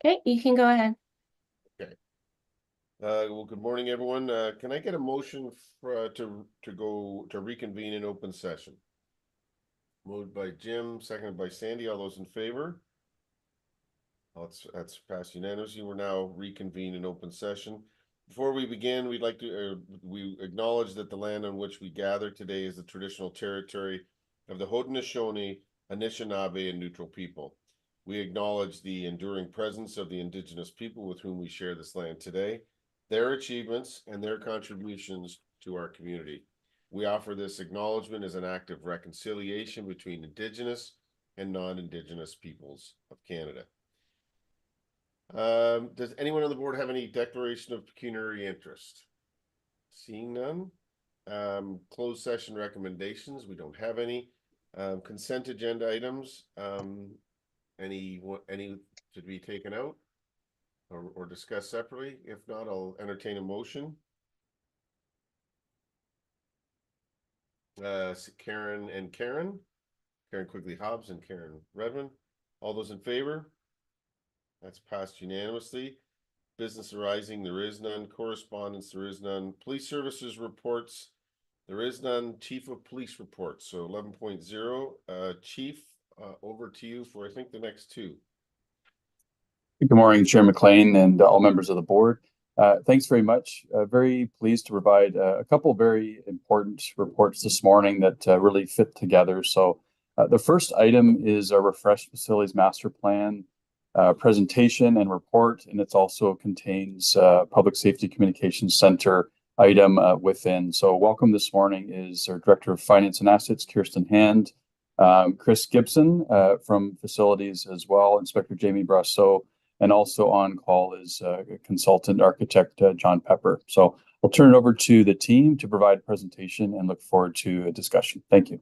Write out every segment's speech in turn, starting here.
Okay, you can go ahead. Okay. Well, good morning, everyone. Can I get a motion for, to reconvene in open session? Moved by Jim, seconded by Sandy. All those in favor? That's passed unanimously. We're now reconvene in open session. Before we begin, we'd like to we acknowledge that the land on which we gather today is the traditional territory of the Haudenosaunee, Anishinaabe, and Neutral people. We acknowledge the enduring presence of the Indigenous people with whom we share this land today, their achievements, and their contributions to our community. We offer this acknowledgement as an act of reconciliation between Indigenous and non-Indigenous peoples of Canada. Does anyone on the board have any declaration of pecuniary interest? Seeing none. Closed session recommendations, we don't have any. Consent agenda items, any should be taken out or discussed separately? If not, I'll entertain a motion. Karen Quigley Hobbs and Karen Redmond. All those in favor? That's passed unanimously. Business arising, there is none. Correspondence, there is none. Police services reports, there is none. Chief of Police reports. So 11.0. Chief, over to you for I think the next two. Good morning, Chair McLean and all members of the board. Thanks very much. Very pleased to provide a couple very important reports this morning that really fit together. So the first item is our refreshed facilities master plan presentation and report, and it also contains Public Safety Communications Center item within. So welcome this morning is our Director of Finance and Assets, Kirsten Hand, Chris Gibson from Facilities as well, Inspector Jamie Brasseau, and also on call is consultant architect John Pepper. So I'll turn it over to the team to provide a presentation and look forward to a discussion. Thank you.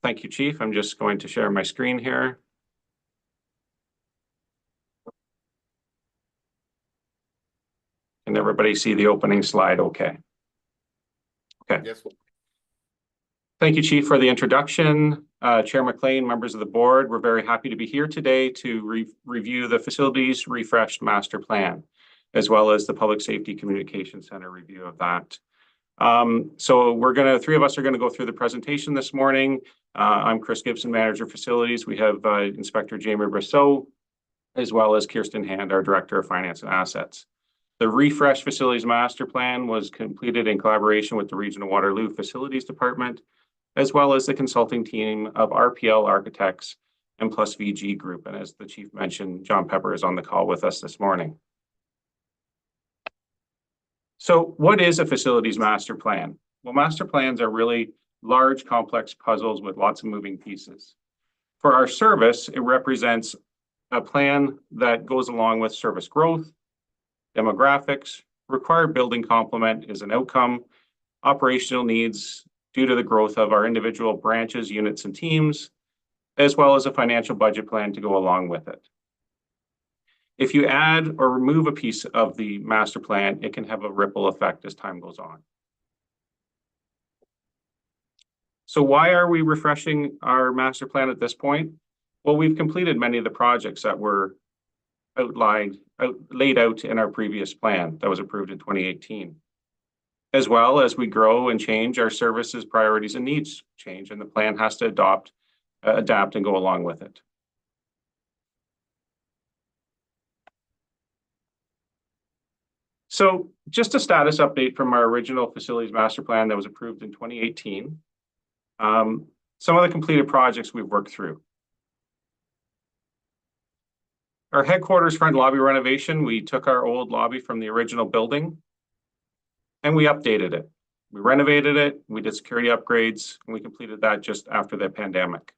Thank you, Chief. I'm just going to share my screen here. Can everybody see the opening slide okay? Okay. Yes. Thank you, Chief, for the introduction. Chair McLean, members of the board, we're very happy to be here today to review the facilities refreshed master plan, as well as the Public Safety Communication Center review of that. So three of us are gonna go through the presentation this morning. I'm Chris Gibson, Manager of Facilities. We have Inspector Jamie Brasseau, as well as Kirsten Hand, our Director of Finance and Assets. The refreshed facilities master plan was completed in collaboration with the Regional Waterloo Facilities Department, as well as the consulting team of RPL Architects and Plus VG Group. And as the Chief mentioned, John Pepper is on the call with us this morning. So what is a facilities master plan? Well, master plans are really large, complex puzzles with lots of moving pieces. For our service, it represents a plan that goes along with service growth, demographics, required building complement is an outcome, operational needs due to the growth of our individual branches, units, and teams, as well as a financial budget plan to go along with it. If you add or remove a piece of the master plan, it can have a ripple effect as time goes on. So why are we refreshing our master plan at this point? Well, we've completed many of the projects that were laid out in our previous plan that was approved in 2018. As well as we grow and change, our services, priorities, and needs change, and the plan has to adapt and go along with it. So just a status update from our original facilities master plan that was approved in 2018. Some of the completed projects we've worked through. Our headquarters front lobby renovation, we took our old lobby from the original building and we updated it. We renovated it, we did security upgrades, and we completed that just after the pandemic.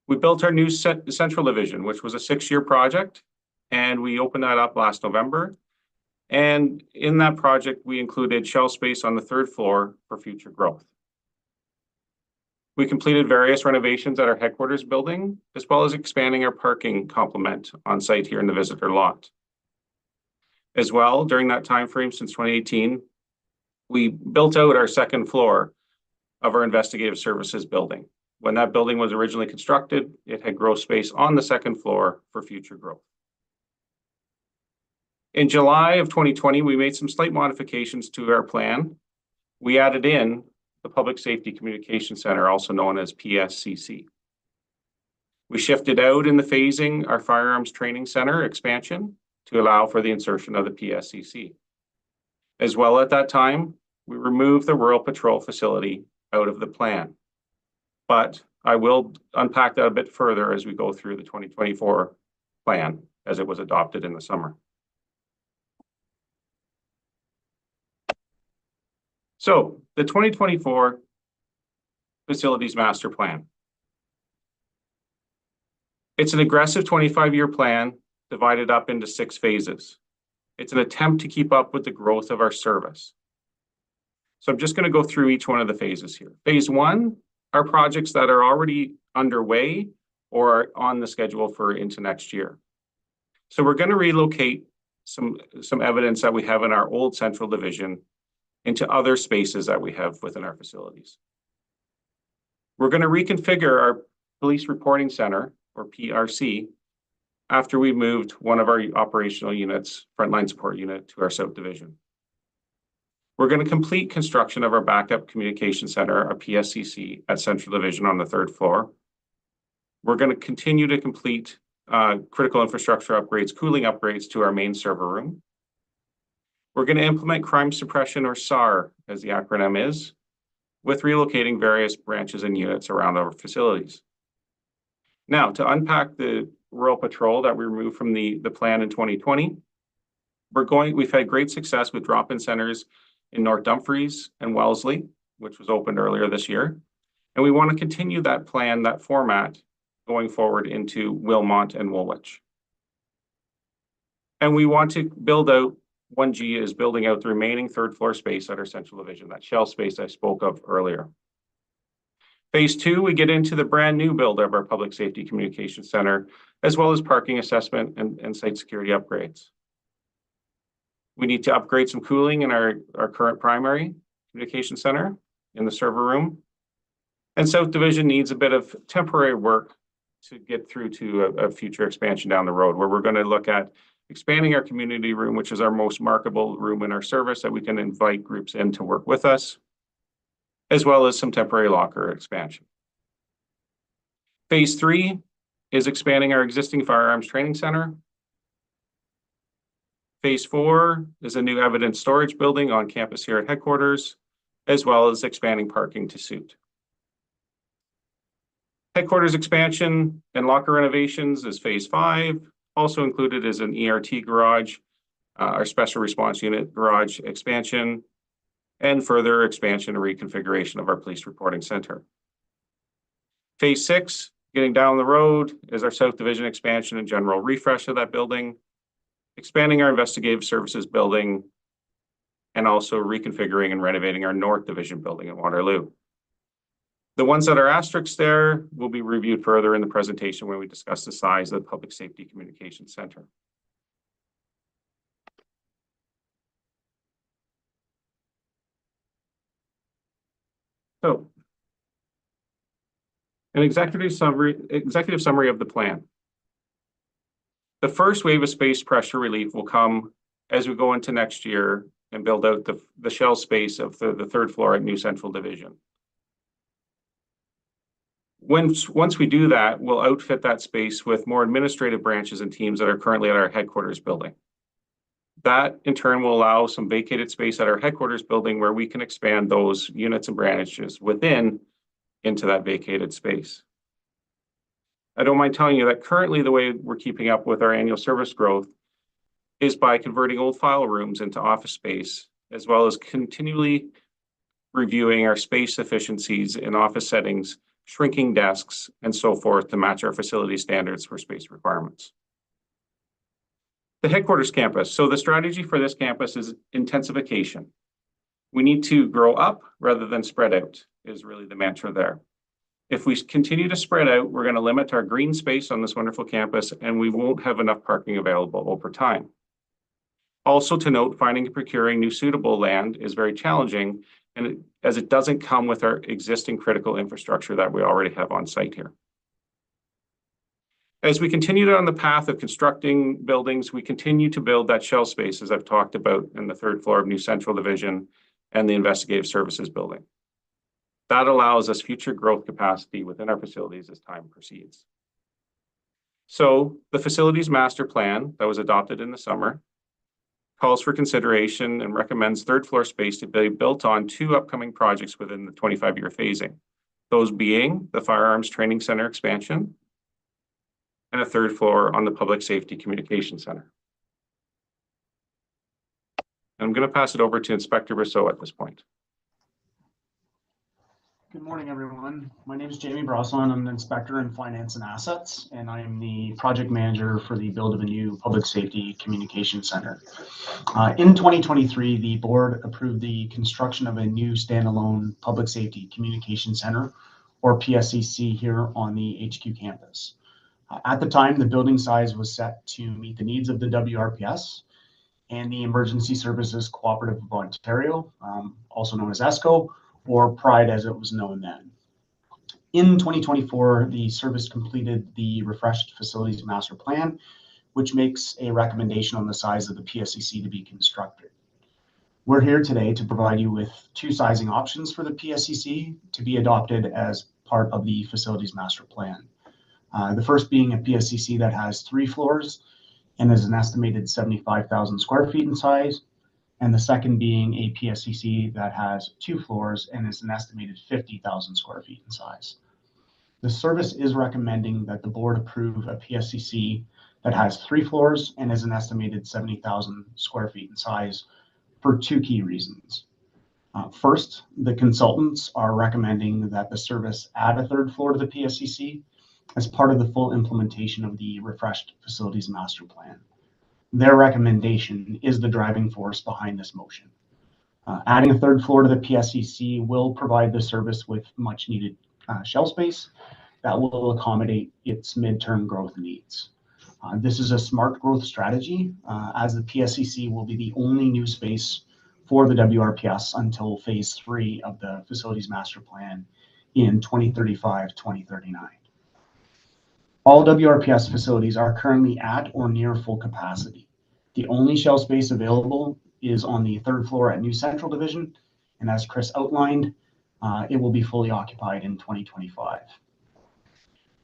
We built our new central division, which was a 6-year project, and we opened that up last November. And in that project, we included shell space on the 3rd floor for future growth. We completed various renovations at our headquarters building, as well as expanding our parking complement on site here in the visitor lot. As well, during that time frame since 2018, we built out our 2nd floor of our investigative services building. When that building was originally constructed, it had growth space on the second floor for future growth. In July of 2020, we made some slight modifications to our plan. We added in the Public Safety Communication Center, also known as PSCC. We shifted out in the phasing our Firearms Training Center expansion to allow for the insertion of the PSCC. As well, at that time, we removed the Rural Patrol facility out of the plan. But I will unpack that a bit further as we go through the 2024 plan as it was adopted in the summer. So the 2024 Facilities Master Plan. It's an aggressive 25-year plan divided up into 6 phases. It's an attempt to keep up with the growth of our service. So I'm just going to go through each one of the phases here. Phase 1 are projects that are already underway or are on the schedule for into next year. So we're going to relocate some evidence that we have in our old central division into other spaces that we have within our facilities. We're going to reconfigure our Police Reporting Center, or PRC, after we moved one of our operational units, Frontline Support Unit, to our South Division. We're going to complete construction of our Backup Communication Center, our PSCC, at Central Division on the 3rd floor. We're going to continue to complete critical infrastructure upgrades, cooling upgrades to our main server room. We're going to implement crime suppression, or SAR, as the acronym is, with relocating various branches and units around our facilities. Now, to unpack the Rural Patrol that we removed from the plan in 2020, we've had great success with drop-in centers in North Dumfries and Wellesley, which was opened earlier this year. And we want to continue that plan, that format, going forward into Wilmot and Woolwich. And we want to build out, 1G is building out the remaining 3rd floor space at our Central Division, that shell space I spoke of earlier. Phase 2, we get into the brand new build of our Public Safety Communication Center, as well as parking assessment and site security upgrades. We need to upgrade some cooling in our current primary communication center in the server room. And South Division needs a bit of temporary work to get through to a future expansion down the road, where we're going to look at expanding our community room, which is our most marketable room in our service that we can invite groups in to work with us, as well as some temporary locker expansion. Phase 3 is expanding our existing Firearms Training Center. Phase 4 is a new evidence storage building on campus here at headquarters, as well as expanding parking to suit. Headquarters expansion and locker renovations is Phase 5. Also included is an ERT garage, our Special Response Unit garage expansion, and further expansion and reconfiguration of our Police Reporting Center. Phase 6, getting down the road, is our South Division expansion and general refresh of that building, expanding our investigative services building, and also reconfiguring and renovating our North Division building in Waterloo. The ones that are asterisks there will be reviewed further in the presentation when we discuss the size of the Public Safety Communication Center. So, an executive summary of the plan. The first wave of space pressure relief will come as we go into next year and build out the shell space of the 3rd floor at New Central Division. Once we do that, we'll outfit that space with more administrative branches and teams that are currently at our headquarters building. That, in turn, will allow some vacated space at our headquarters building where we can expand those units and branches within into that vacated space. I don't mind telling you that currently the way we're keeping up with our annual service growth is by converting old file rooms into office space, as well as continually reviewing our space efficiencies in office settings, shrinking desks, and so forth to match our facility standards for space requirements. The headquarters campus. So the strategy for this campus is intensification. We need to grow up rather than spread out, is really the mantra there. If we continue to spread out, we're going to limit our green space on this wonderful campus, and we won't have enough parking available over time. Also to note, finding and procuring new suitable land is very challenging as it doesn't come with our existing critical infrastructure that we already have on site here. As we continue on the path of constructing buildings, we continue to build that shell space, as I've talked about, in the third floor of New Central Division and the Investigative Services Building. That allows us future growth capacity within our facilities as time proceeds. So the Facilities Master Plan that was adopted in the summer calls for consideration and recommends third floor space to be built on 2 upcoming projects within the 25-year phasing. Those being the Firearms Training Center expansion and a third floor on the Public Safety Communication Center. I'm going to pass it over to Inspector Rousseau at this point. Good morning, everyone. My name is Jamie Brosson. I'm an inspector in finance and assets, and I'm the project manager for the build of a new public safety communication center. In 2023, the board approved the construction of a new standalone public safety communication center, or PSCC, here on the HQ campus. At the time, the building size was set to meet the needs of the WRPS and the Emergency Services Cooperative of Ontario, also known as ESCO, or PRIDE as it was known then. In 2024, the service completed the refreshed Facilities Master Plan, which makes a recommendation on the size of the PSCC to be constructed. We're here today to provide you with 2 sizing options for the PSCC to be adopted as part of the Facilities Master Plan. The first being a PSCC that has 3 floors and is an estimated 75,000 square feet in size, and the second being a PSCC that has 2 floors and is an estimated 50,000 square feet in size. The service is recommending that the board approve a PSCC that has 3 floors and is an estimated 70,000 square feet in size for 2 key reasons. First, the consultants are recommending that the service add a 3rd floor to the PSCC as part of the full implementation of the refreshed Facilities Master Plan. Their recommendation is the driving force behind this motion. Adding a 3rd floor to the PSCC will provide the service with much needed shell space that will accommodate its midterm growth needs. This is a smart growth strategy, as the PSCC will be the only new space for the WRPS until phase 3 of the Facilities Master Plan in 2035-2039. All WRPS facilities are currently at or near full capacity. The only shell space available is on the 3rd floor at New Central Division, and as Chris outlined, it will be fully occupied in 2025.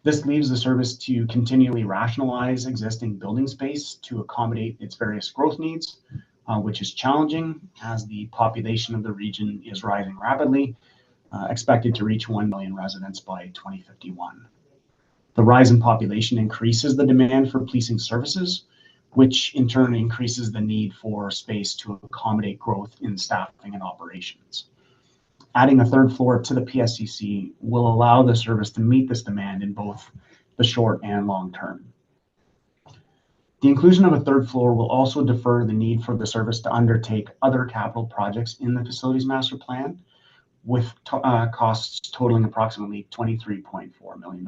This leaves the service to continually rationalize existing building space to accommodate its various growth needs, which is challenging as the population of the region is rising rapidly, expected to reach 1 million residents by 2051. The rise in population increases the demand for policing services, which in turn increases the need for space to accommodate growth in staffing and operations. Adding a 3rd floor to the PSCC will allow the service to meet this demand in both the short and long term. The inclusion of a 3rd floor will also defer the need for the service to undertake other capital projects in the Facilities Master Plan, with costs totaling approximately $23.4 million.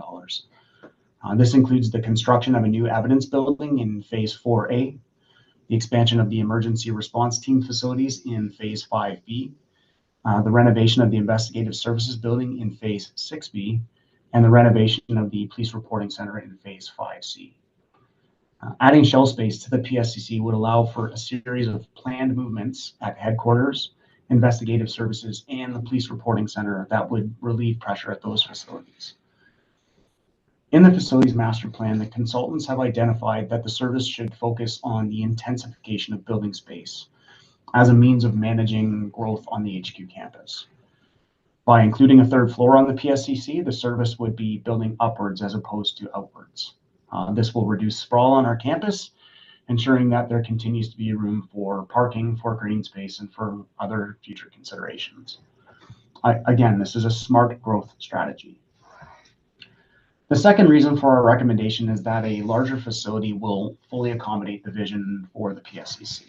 This includes the construction of a new evidence building in phase 4A, the expansion of the emergency response team facilities in phase 5B, the renovation of the investigative services building in phase 6B, and the renovation of the police reporting center in phase 5C. Adding shell space to the PSCC would allow for a series of planned movements at headquarters, investigative services, and the police reporting center that would relieve pressure at those facilities. In the Facilities Master Plan, the consultants have identified that the service should focus on the intensification of building space as a means of managing growth on the HQ campus. By including a 3rd floor on the PSCC, the service would be building upwards as opposed to outwards. This will reduce sprawl on our campus, ensuring that there continues to be room for parking, for green space, and for other future considerations. Again, this is a smart growth strategy. The second reason for our recommendation is that a larger facility will fully accommodate the vision for the PSCC.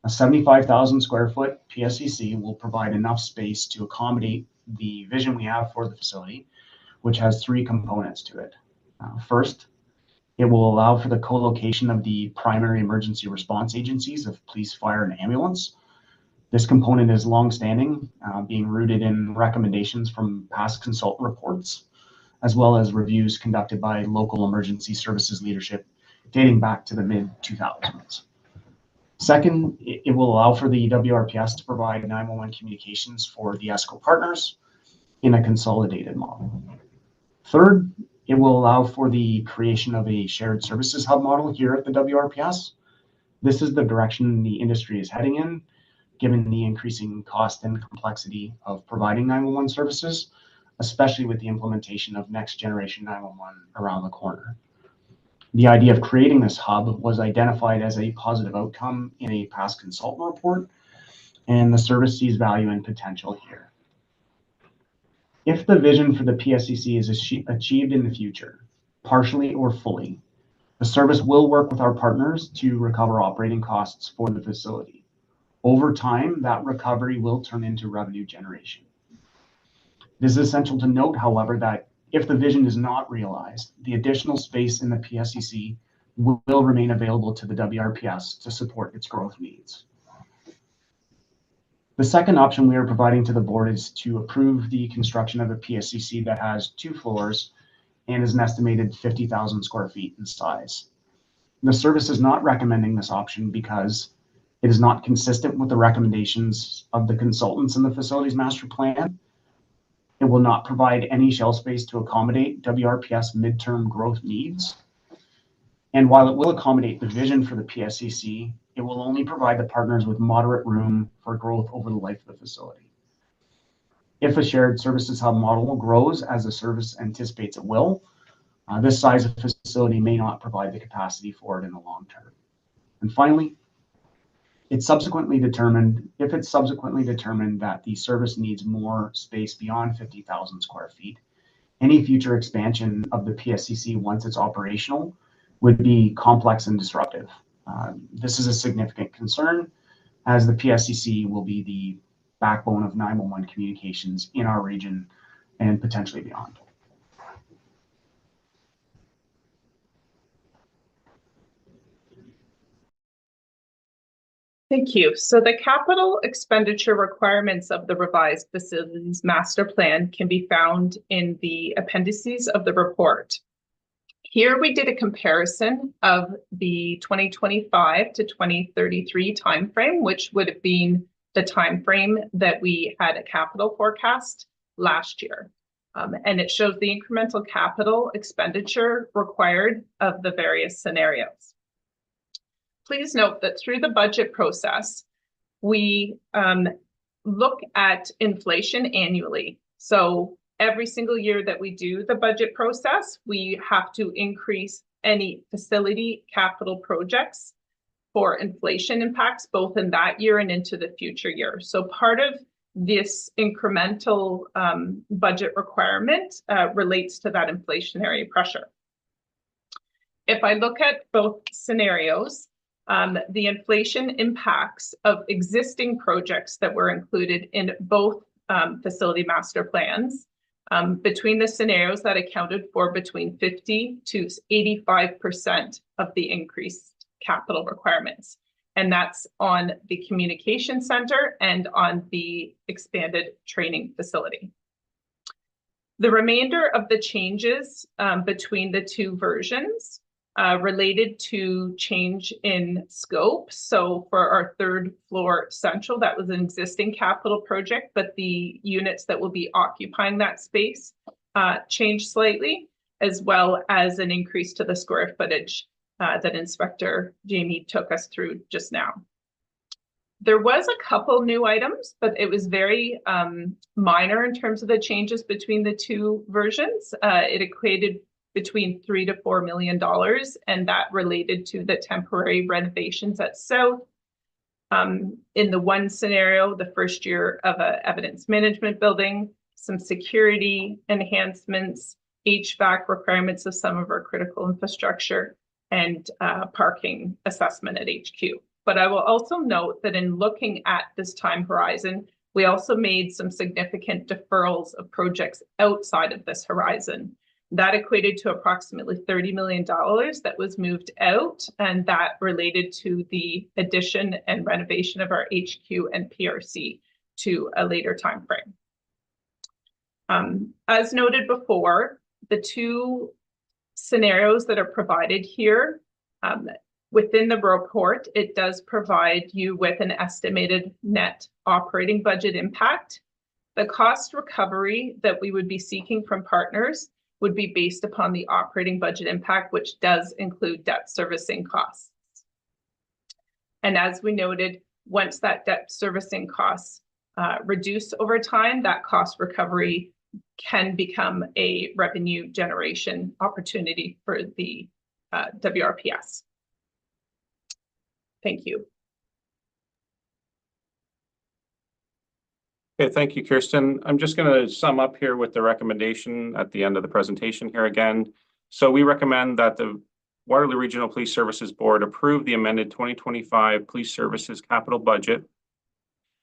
A 75,000 square foot PSCC will provide enough space to accommodate the vision we have for the facility, which has 3 components to it. First, it will allow for the co-location of the primary emergency response agencies of police, fire, and ambulance. This component is longstanding, being rooted in recommendations from past consultant reports, as well as reviews conducted by local emergency services leadership dating back to the mid-2000s. Second, it will allow for the WRPS to provide 911 communications for the ESCO partners in a consolidated model. Third, it will allow for the creation of a shared services hub model here at the WRPS. This is the direction the industry is heading in, given the increasing cost and complexity of providing 911 services, especially with the implementation of next generation 911 around the corner. The idea of creating this hub was identified as a positive outcome in a past consultant report, and the service sees value and potential here. If the vision for the PSCC is achieved in the future, partially or fully, the service will work with our partners to recover operating costs for the facility. Over time, that recovery will turn into revenue generation. It is essential to note, however, that if the vision is not realized, the additional space in the PSCC will remain available to the WRPS to support its growth needs. The second option we are providing to the board is to approve the construction of a PSCC that has 2 floors and is an estimated 50,000 square feet in size. The service is not recommending this option because it is not consistent with the recommendations of the consultants in the facilities master plan. It will not provide any shell space to accommodate WRPS midterm growth needs. And while it will accommodate the vision for the PSCC, it will only provide the partners with moderate room for growth over the life of the facility. If a shared services hub model grows as the service anticipates it will, this size of facility may not provide the capacity for it in the long term. And finally, if it's subsequently determined that the service needs more space beyond 50,000 square feet, any future expansion of the PSCC once it's operational would be complex and disruptive. This is a significant concern, as the PSCC will be the backbone of 911 communications in our region and potentially beyond. Thank you. So the capital expenditure requirements of the revised facilities master plan can be found in the appendices of the report. Here we did a comparison of the 2025 to 2033 timeframe, which would have been the timeframe that we had a capital forecast last year. And it shows the incremental capital expenditure required of the various scenarios. Please note that through the budget process, we look at inflation annually. So every single year that we do the budget process, we have to increase any facility capital projects for inflation impacts, both in that year and into the future year. So part of this incremental budget requirement relates to that inflationary pressure. If I look at both scenarios, the inflation impacts of existing projects that were included in both facility master plans, between the scenarios that accounted for between 50 to 85% of the increased capital requirements. And that's on the communication center and on the expanded training facility. The remainder of the changes between the two versions related to change in scope. So for our 3rd floor central, that was an existing capital project, but the units that will be occupying that space changed slightly, as well as an increase to the square footage that Inspector Jamie took us through just now. There was a couple new items, but it was very minor in terms of the changes between the two versions. It equated between $3 to $4 million, and that related to the temporary renovations at South. In the one scenario, the first year of an evidence management building, some security enhancements, HVAC requirements of some of our critical infrastructure, and parking assessment at HQ. But I will also note that in looking at this time horizon, we also made some significant deferrals of projects outside of this horizon. That equated to approximately $30 million that was moved out, and that related to the addition and renovation of our HQ and PRC to a later time frame. As noted before, the two scenarios that are provided here, within the report, it does provide you with an estimated net operating budget impact. The cost recovery that we would be seeking from partners would be based upon the operating budget impact, which does include debt servicing costs. And as we noted, once that debt servicing costs reduce over time, that cost recovery can become a revenue generation opportunity for the WRPS. Thank you. Okay, thank you, Kirsten. I'm just going to sum up here with the recommendation at the end of the presentation here again. So we recommend that the Waterloo Regional Police Services Board approve the amended 2025 Police Services Capital Budget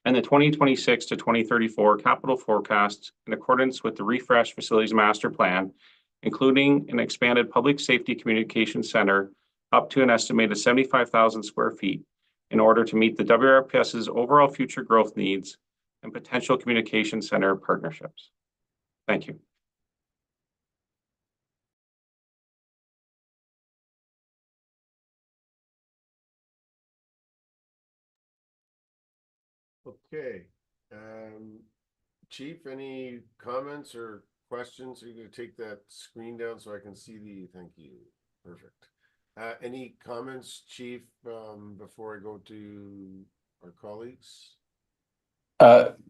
and the 2026 to 2034 capital forecast in accordance with the Refresh Facilities Master Plan, including an expanded Public Safety Communication Center up to an estimated 75,000 square feet in order to meet the WRPS's overall future growth needs and potential communication center partnerships. Thank you. Okay. Chief, any comments or questions? Are you going to take that screen down so I can see the, thank you. Perfect. Any comments, Chief, before I go to our colleagues?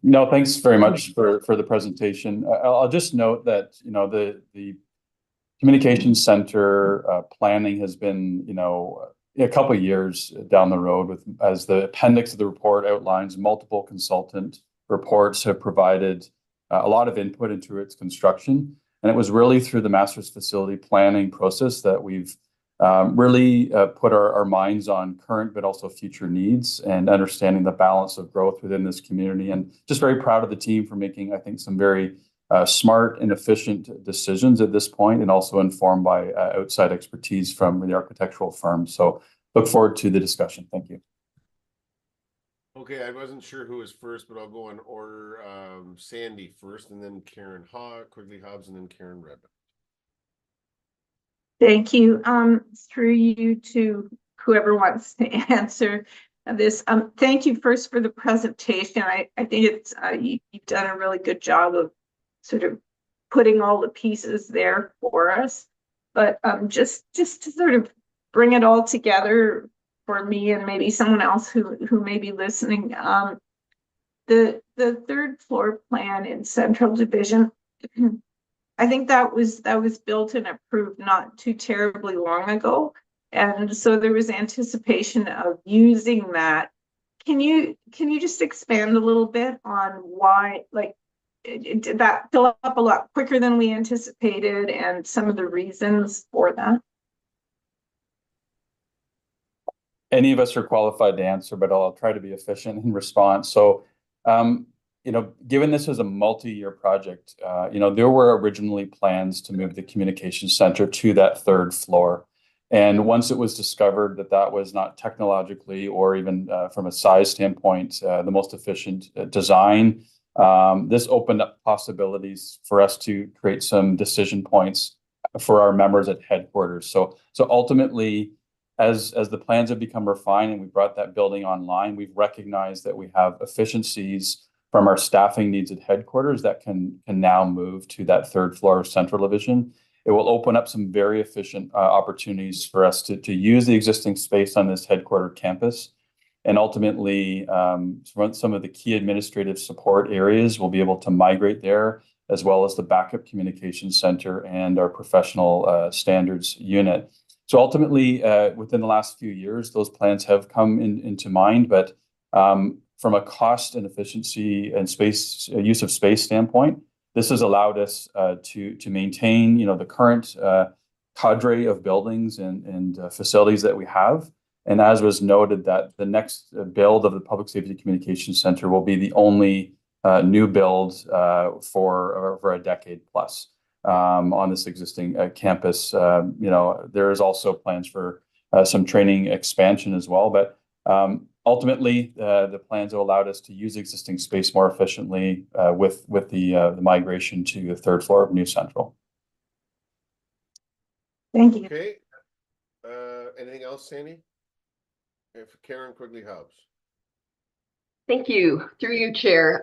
No, thanks very much for the presentation. I'll just note that, you know, the communications center planning has been, you know, a couple of years down the road with, as the appendix of the report outlines, multiple consultant reports have provided a lot of input into its construction. And it was really through the master's facility planning process that we've really put our minds on current but also future needs and understanding the balance of growth within this community. And just very proud of the team for making, I think, some very smart and efficient decisions at this point, and also informed by outside expertise from the architectural firm. So look forward to the discussion. Thank you. Okay, I wasn't sure who was first, but I'll go in order. Sandy first, and then Karen Quigley Hobbs, and then Karen Redmond. Thank you. Through you to whoever wants to answer this. Thank you first for the presentation. I think it's you've done a really good job of sort of putting all the pieces there for us. But just to sort of bring it all together for me and maybe someone else who may be listening, the third floor plan in Central Division, I think that was built and approved not too terribly long ago. And so there was anticipation of using that. Can you just expand a little bit on why, like, did that fill up a lot quicker than we anticipated and some of the reasons for that? Any of us are qualified to answer, but I'll try to be efficient in response. So, you know, given this is a multi-year project, you know, there were originally plans to move the communications center to that third floor. And once it was discovered that that was not technologically or even from a size standpoint, the most efficient design, this opened up possibilities for us to create some decision points for our members at headquarters. So ultimately, as the plans have become refined and we brought that building online, we've recognized that we have efficiencies from our staffing needs at headquarters that can now move to that third floor of Central Division. It will open up some very efficient opportunities for us to use the existing space on this headquarter campus. And ultimately, some of the key administrative support areas will be able to migrate there, as well as the backup communications center and our professional standards unit. So ultimately, within the last few years, those plans have come into mind, but from a cost and efficiency and space use of space standpoint, this has allowed us to maintain, you know, the current cadre of buildings and facilities that we have. And as was noted, that the next build of the Public Safety Communications Center will be the only new build for a decade plus. on this existing campus. There is also plans for some training expansion as well, but ultimately, the plans have allowed us to use existing space more efficiently with the migration to the third floor of New Central. Thank you. Okay. Anything else, Sandy? If Karen Quigley-Hobbs. Thank you. Through you, Chair.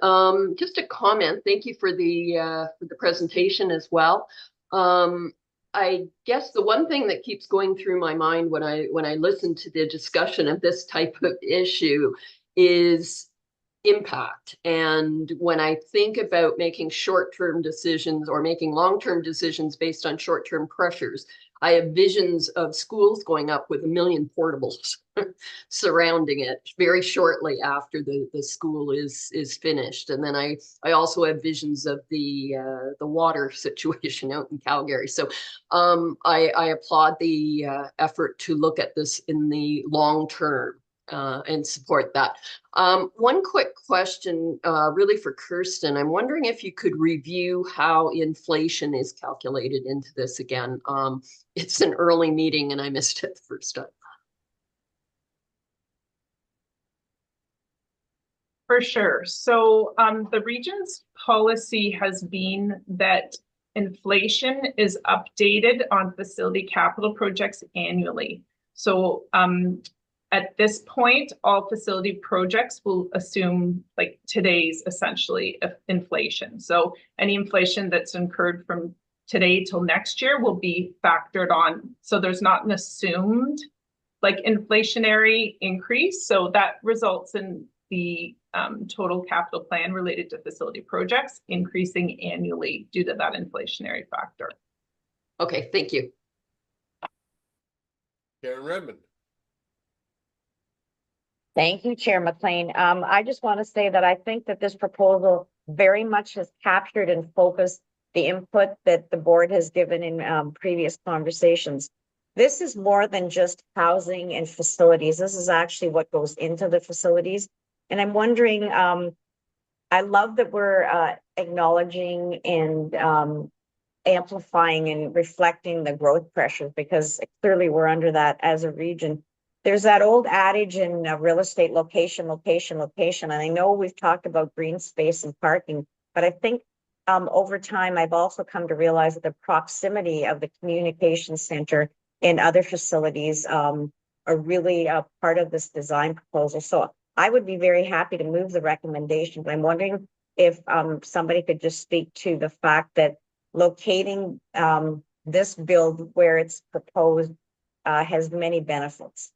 Just a comment. Thank you for the presentation as well. I guess the one thing that keeps going through my mind when I listen to the discussion of this type of issue is impact. And when I think about making short-term decisions or making long-term decisions based on short-term pressures, I have visions of schools going up with 1 million portables surrounding it very shortly after the school is finished. And then I also have visions of the water situation out in Calgary. So I applaud the effort to look at this in the long term and support that. One quick question, really for Kirsten. I'm wondering if you could review how inflation is calculated into this again. It's an early meeting and I missed it the first time. For sure. So the region's policy has been that inflation is updated on facility capital projects annually. So at this point, all facility projects will assume like today's essentially inflation. So any inflation that's incurred from today till next year will be factored on. So there's not an assumed like inflationary increase. So that results in the total capital plan related to facility projects increasing annually due to that inflationary factor. Okay, thank you. Karen Redmond. Thank you, Chair McLean. I just want to say that I think that this proposal very much has captured and focused the input that the board has given in previous conversations. This is more than just housing and facilities. This is actually what goes into the facilities. And I'm wondering, I love that we're acknowledging and amplifying and reflecting the growth pressures, because clearly we're under that as a region. There's that old adage in real estate, location, location, location. And I know we've talked about green space and parking, but I think over time, I've also come to realize that the proximity of the communication center and other facilities are really a part of this design proposal. So I would be very happy to move the recommendation, but I'm wondering if somebody could just speak to the fact that locating this build where it's proposed has many benefits.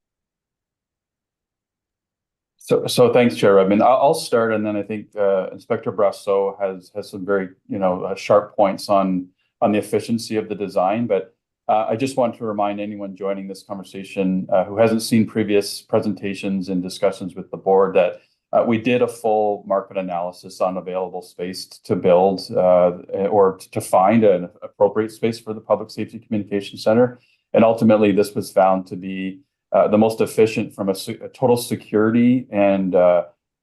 So thanks, Chair. I mean, I'll start, and then I think Inspector Brasseau has some very sharp points on the efficiency of the design. But I just want to remind anyone joining this conversation who hasn't seen previous presentations and discussions with the board that we did a full market analysis on available space to build or to find an appropriate space for the Public Safety Communication Center, and ultimately this was found to be the most efficient from a total security and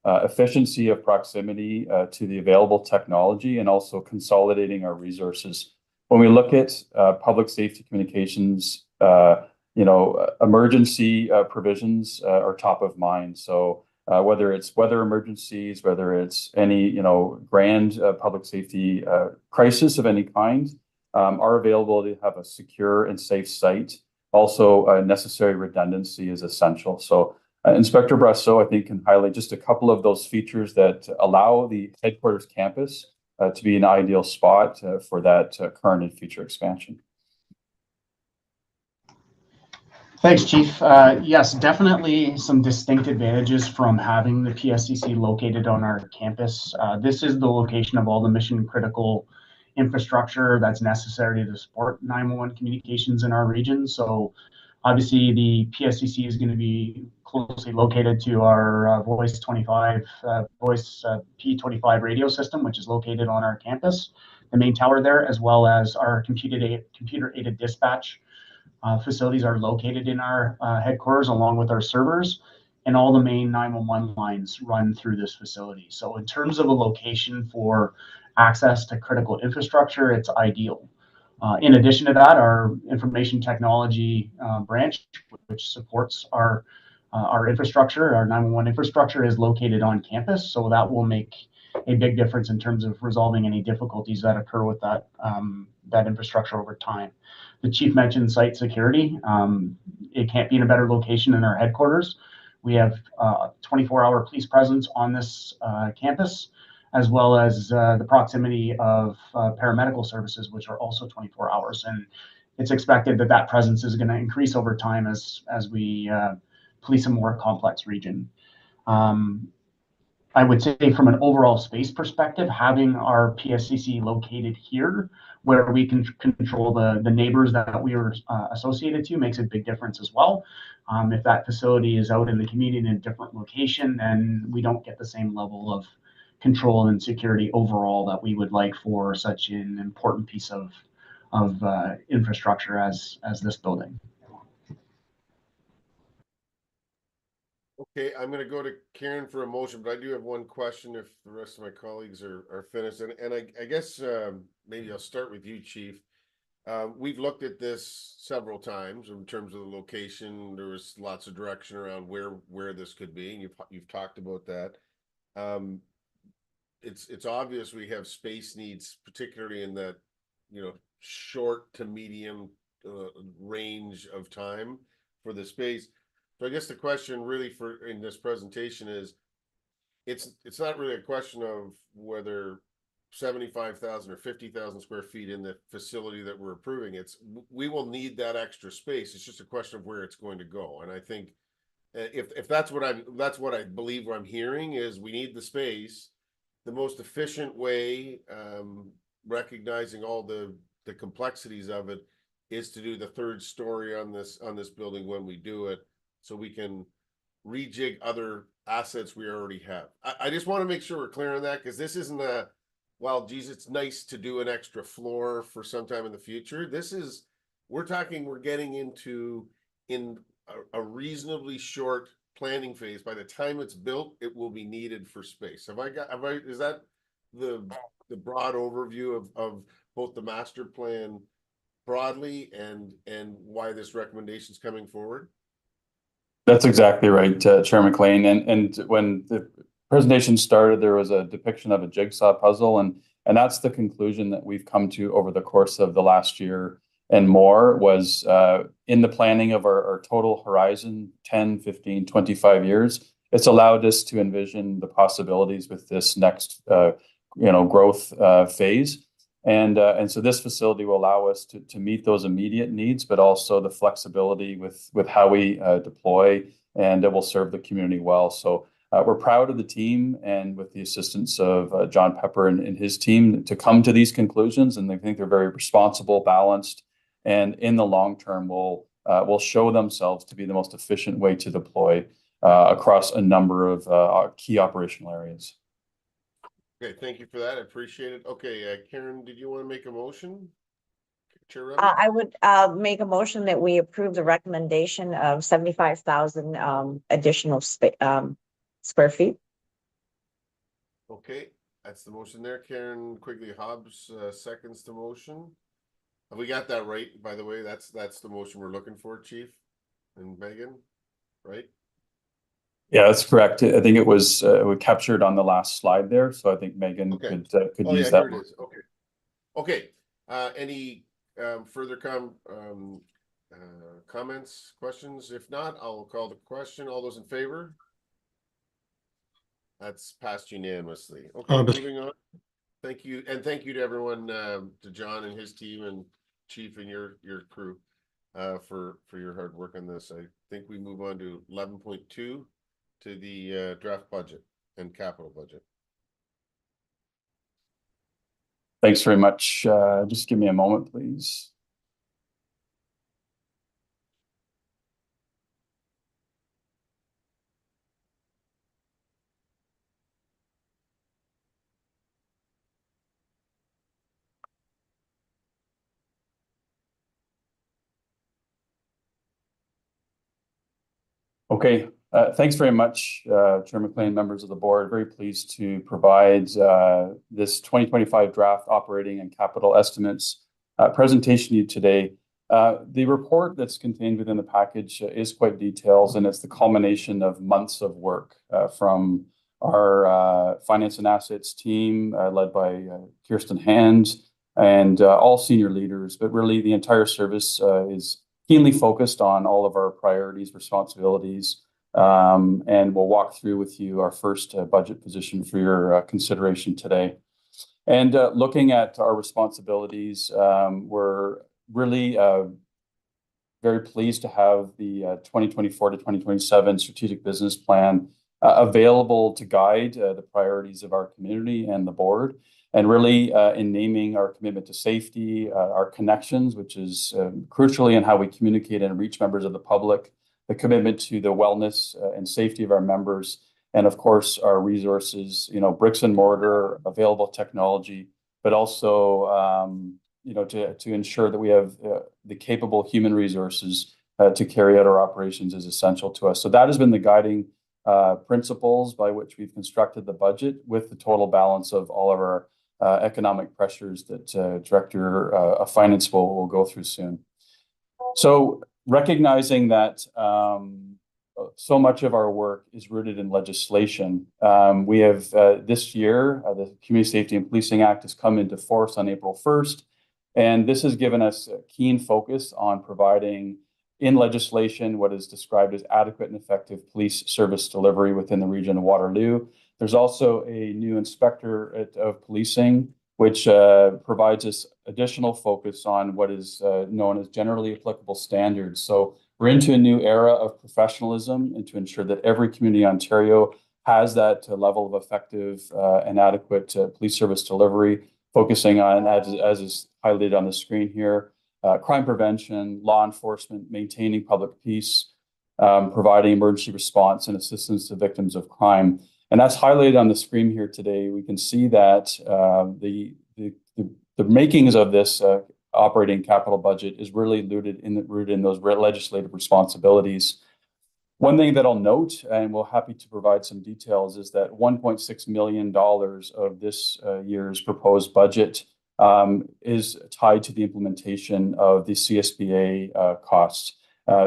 efficiency of proximity to the available technology, and also consolidating our resources. When we look at public safety communications, emergency provisions are top of mind. So whether it's weather emergencies, whether it's any grand public safety crisis of any kind, our availability to have a secure and safe site. Also, necessary redundancy is essential. So Inspector Brasseau, I think, can highlight just a couple of those features that allow the headquarters campus to be an ideal spot for that current and future expansion. Thanks, Chief. Yes, definitely some distinct advantages from having the PSCC located on our campus. This is the location of all the mission critical infrastructure that's necessary to support 911 communications in our region. So obviously the PSCC is going to be closely located to our Voice P25 radio system, which is located on our campus, the main tower there, as well as our computer-aided dispatch facilities are located in our headquarters along with our servers, and all the main 911 lines run through this facility. So in terms of a location for access to critical infrastructure, it's ideal. In addition to that, our information technology branch, which supports our infrastructure, our 911 infrastructure, is located on campus. So that will make a big difference in terms of resolving any difficulties that occur with that infrastructure over time. The chief mentioned site security. It can't be in a better location than our headquarters. We have 24-hour police presence on this campus, as well as the proximity of paramedical services, which are also 24 hours. And it's expected that that presence is going to increase over time as we police a more complex region. I would say from an overall space perspective, having our PSCC located here where we can control the neighbors that we are associated to makes a big difference as well. If that facility is out in the community in a different location, then we don't get the same level of control and security overall that we would like for such an important piece of infrastructure as this building. Okay, I'm gonna go to Karen for a motion, but I do have one question if the rest of my colleagues are finished. And I guess maybe I'll start with you, Chief. We've looked at this several times in terms of the location. There was lots of direction around where this could be, and you've talked about that. It's obvious we have space needs, particularly in that, you know, short to medium range of time for the space. So I guess the question really for in this presentation is, it's not really a question of whether 75,000 or 50,000 square feet in the facility that we're approving. We will need that extra space. It's just a question of where it's going to go. And I think if that's what I believe what I'm hearing is we need the space. The most efficient way, recognizing all the complexities of it, is to do the third story on this building when we do it, so we can rejig other assets we already have. I just want to make sure we're clear on that, because this isn't well, geez, it's nice to do an extra floor for sometime in the future. We're getting into in a reasonably short planning phase. By the time it's built, it will be needed for space. Is that the broad overview of both the master plan broadly and why this recommendation is coming forward? That's exactly right, Chair McLean. And when the presentation started, there was a depiction of a jigsaw puzzle, and that's the conclusion that we've come to over the course of the last year and more, was in the planning of our total horizon, 10, 15, 25 years. It's allowed us to envision the possibilities with this next growth phase. And so this facility will allow us to meet those immediate needs, but also the flexibility with how we deploy, and it will serve the community well. So we're proud of the team, and with the assistance of John Pepper and his team, to come to these conclusions. And I think they're very responsible, balanced, and in the long term will show themselves to be the most efficient way to deploy across a number of key operational areas. Okay, thank you for that. I appreciate it. Okay, Karen, did you want to make a motion? Chair I would make a motion that we approve the recommendation of 75,000 additional square feet. Okay, that's the motion there. Karen Quigley Hobbs seconds the motion. Have we got that right, by the way? That's the motion we're looking for, Chief and Megan, right? Yeah, that's correct. I think it was captured on the last slide there, so I think Megan could use that. Here it is. Okay. Any further comments, questions? If not, I'll call the question. All those in favor? That's passed unanimously. Okay, moving on. Thank you, and thank you to everyone, to John and his team, and Chief and your crew, for your hard work on this. I think we move on to 11.2. to the draft budget and capital budget. Thanks very much. Just give me a moment, please. Okay. Thanks very much, Chair McLean, members of the board. Very pleased to provide this 2025 draft operating and capital estimates presentation to you today. The report that's contained within the package is quite detailed, and it's the culmination of months of work from our finance and assets team led by Kirsten Hands and all senior leaders, but really the entire service is keenly focused on all of our priorities, responsibilities, and we'll walk through with you our first budget position for your consideration today. And looking at our responsibilities, we're really very pleased to have the 2024 to 2027 strategic business plan available to guide the priorities of our community and the board. And really in naming our commitment to safety, our connections, which is crucially in how we communicate and reach members of the public, the commitment to the wellness and safety of our members, and of course our resources, bricks and mortar, available technology, but also to ensure that we have the capable human resources to carry out our operations is essential to us. So that has been the guiding principles by which we've constructed the budget, with the total balance of all of our economic pressures that Director of Finance will go through soon. So recognizing that so much of our work is rooted in legislation, we have this year, the Community Safety and Policing Act has come into force on April 1st, and this has given us a keen focus on providing in legislation what is described as adequate and effective police service delivery within the region of Waterloo. There's also a new inspector of policing, which provides us additional focus on what is known as generally applicable standards. So we're into a new era of professionalism, and to ensure that every community in Ontario has that level of effective and adequate police service delivery, focusing on, as is highlighted on the screen here, crime prevention, law enforcement, maintaining public peace, providing emergency response and assistance to victims of crime. And that's highlighted on the screen here today. We can see that the makings of this operating capital budget is really rooted in those legislative responsibilities. One thing that I'll note, and we're happy to provide some details, is that $1.6 million of this year's proposed budget is tied to the implementation of the CSBA costs,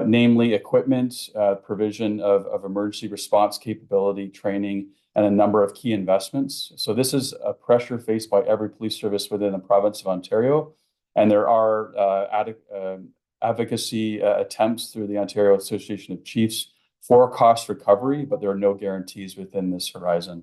namely equipment, provision of emergency response capability, training, and a number of key investments. So this is a pressure faced by every police service within the province of Ontario, and there are advocacy attempts through the Ontario Association of Chiefs for cost recovery, but there are no guarantees within this horizon.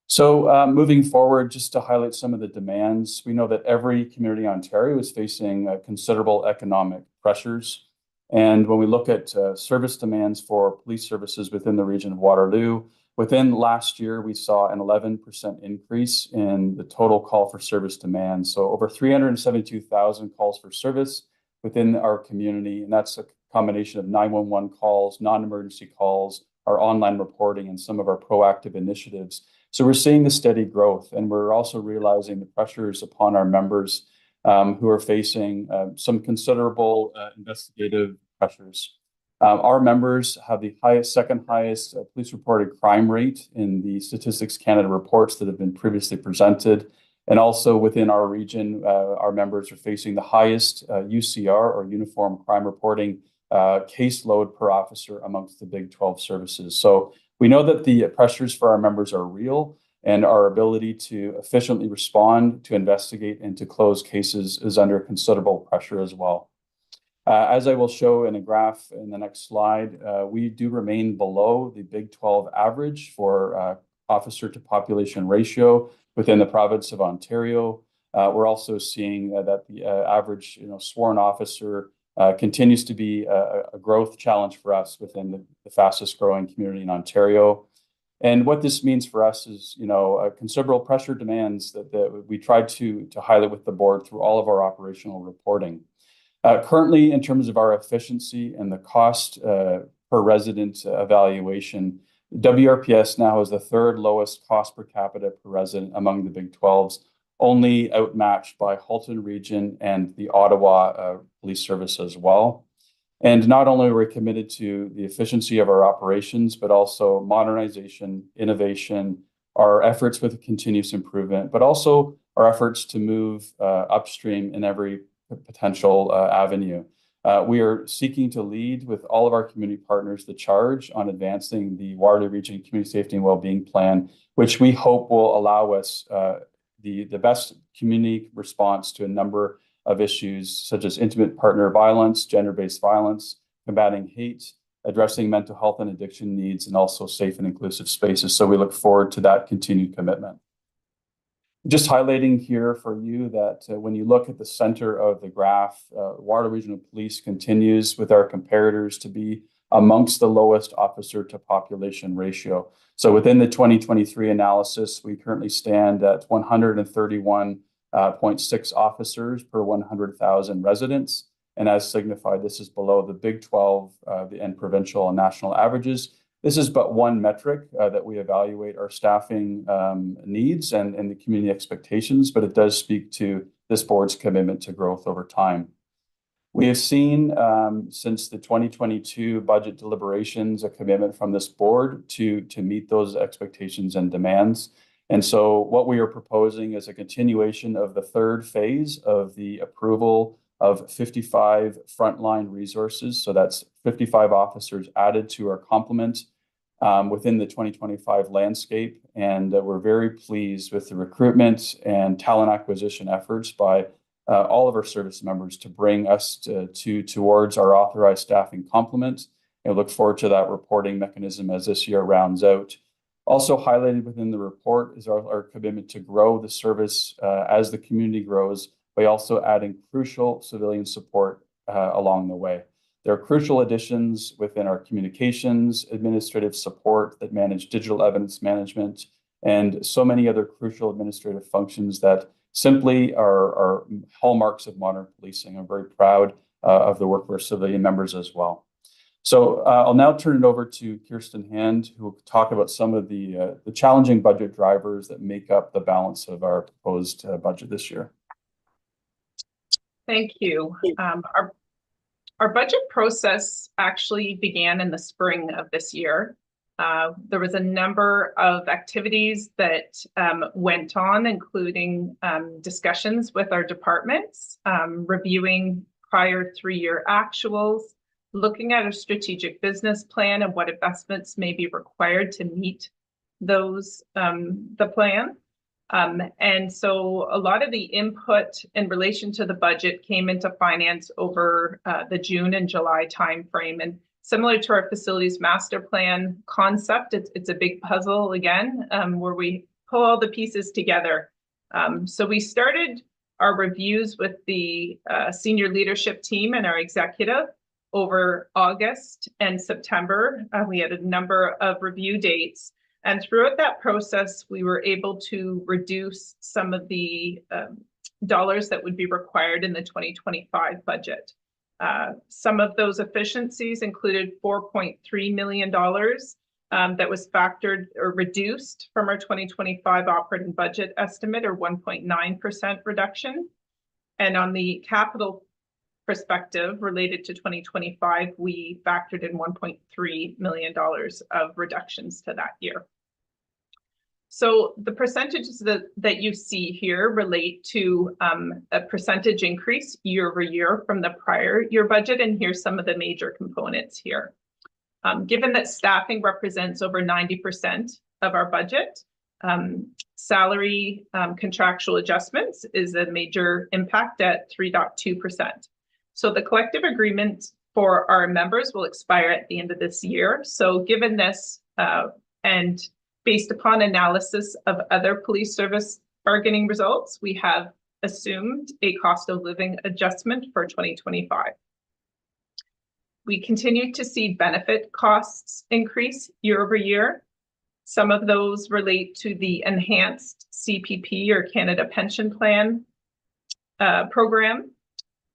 So moving forward, just to highlight some of the demands, we know that every community in Ontario is facing considerable economic pressures. And when we look at service demands for police services within the region of Waterloo, within last year, we saw an 11% increase in the total call for service demand. So over 372,000 calls for service within our community, and that's a combination of 911 calls, non-emergency calls, our online reporting, and some of our proactive initiatives. So we're seeing the steady growth, and we're also realizing the pressures upon our members who are facing some considerable investigative pressures. Our members have the second highest police reported crime rate in the Statistics Canada reports that have been previously presented. And also within our region, our members are facing the highest UCR, or Uniform Crime Reporting, caseload per officer amongst the Big 12 services. So we know that the pressures for our members are real, and our ability to efficiently respond, to investigate, and to close cases is under considerable pressure as well. As I will show in a graph in the next slide, we do remain below the Big 12 average for officer to population ratio within the province of Ontario. We're also seeing that the average sworn officer continues to be a growth challenge for us within the fastest growing community in Ontario. And what this means for us is, considerable pressure demands that we tried to highlight with the board through all of our operational reporting. Currently, in terms of our efficiency and the cost per resident evaluation, WRPS now has the third lowest cost per capita per resident among the Big 12s, only outmatched by Halton Region and the Ottawa Police Service as well. And not only are we committed to the efficiency of our operations, but also modernization, innovation, our efforts with continuous improvement, but also our efforts to move upstream in every potential avenue. We are seeking to lead with all of our community partners the charge on advancing the Waterloo Region Community Safety and Wellbeing Plan, which we hope will allow us the best community response to a number of issues such as intimate partner violence, gender-based violence, combating hate, addressing mental health and addiction needs, and also safe and inclusive spaces. So we look forward to that continued commitment. Just highlighting here for you that when you look at the center of the graph, Waterloo Regional Police continues with our comparators to be amongst the lowest officer to population ratio. So within the 2023 analysis, we currently stand at 131.6 officers per 100,000 residents. And as signified, this is below the Big 12 and provincial and national averages. This is but one metric that we evaluate our staffing needs and the community expectations, but it does speak to this board's commitment to growth over time. We have seen since the 2022 budget deliberations a commitment from this board to meet those expectations and demands. And so what we are proposing is a continuation of the third phase of the approval of 55 frontline resources. So that's 55 officers added to our complement within the 2025 landscape. And we're very pleased with the recruitment and talent acquisition efforts by all of our service members to bring us towards our authorized staffing complement. And look forward to that reporting mechanism as this year rounds out. Also highlighted within the report is our commitment to grow the service as the community grows, by also adding crucial civilian support along the way. There are crucial additions within our communications, administrative support that manage digital evidence management, and so many other crucial administrative functions that simply are hallmarks of modern policing. I'm very proud of the work of our civilian members as well. So I'll now turn it over to Kirsten Hand, who will talk about some of the challenging budget drivers that make up the balance of our proposed budget this year. Thank you. Our budget process actually began in the spring of this year. There was a number of activities that went on, including discussions with our departments, reviewing prior 3-year actuals, looking at a strategic business plan and what investments may be required to meet those, the plan. And so a lot of the input in relation to the budget came into finance over the June and July timeframe. And similar to our facilities master plan concept, it's a big puzzle again, where we pull all the pieces together. So we started our reviews with the senior leadership team and our executive over August and September. We had a number of review dates. And throughout that process, we were able to reduce some of the dollars that would be required in the 2025 budget. Some of those efficiencies included $4.3 million that was factored or reduced from our 2025 operating budget estimate, or 1.9% reduction. And on the capital perspective related to 2025, we factored in $1.3 million of reductions to that year. So the percentages that you see here relate to a percentage increase year over year from the prior year budget, and here's some of the major components here. Given that staffing represents over 90% of our budget, salary contractual adjustments is a major impact at 3.2%. So the collective agreement for our members will expire at the end of this year. So given this, and based upon analysis of other police service bargaining results, we have assumed a cost of living adjustment for 2025. We continue to see benefit costs increase year over year. Some of those relate to the enhanced CPP, or Canada Pension Plan program.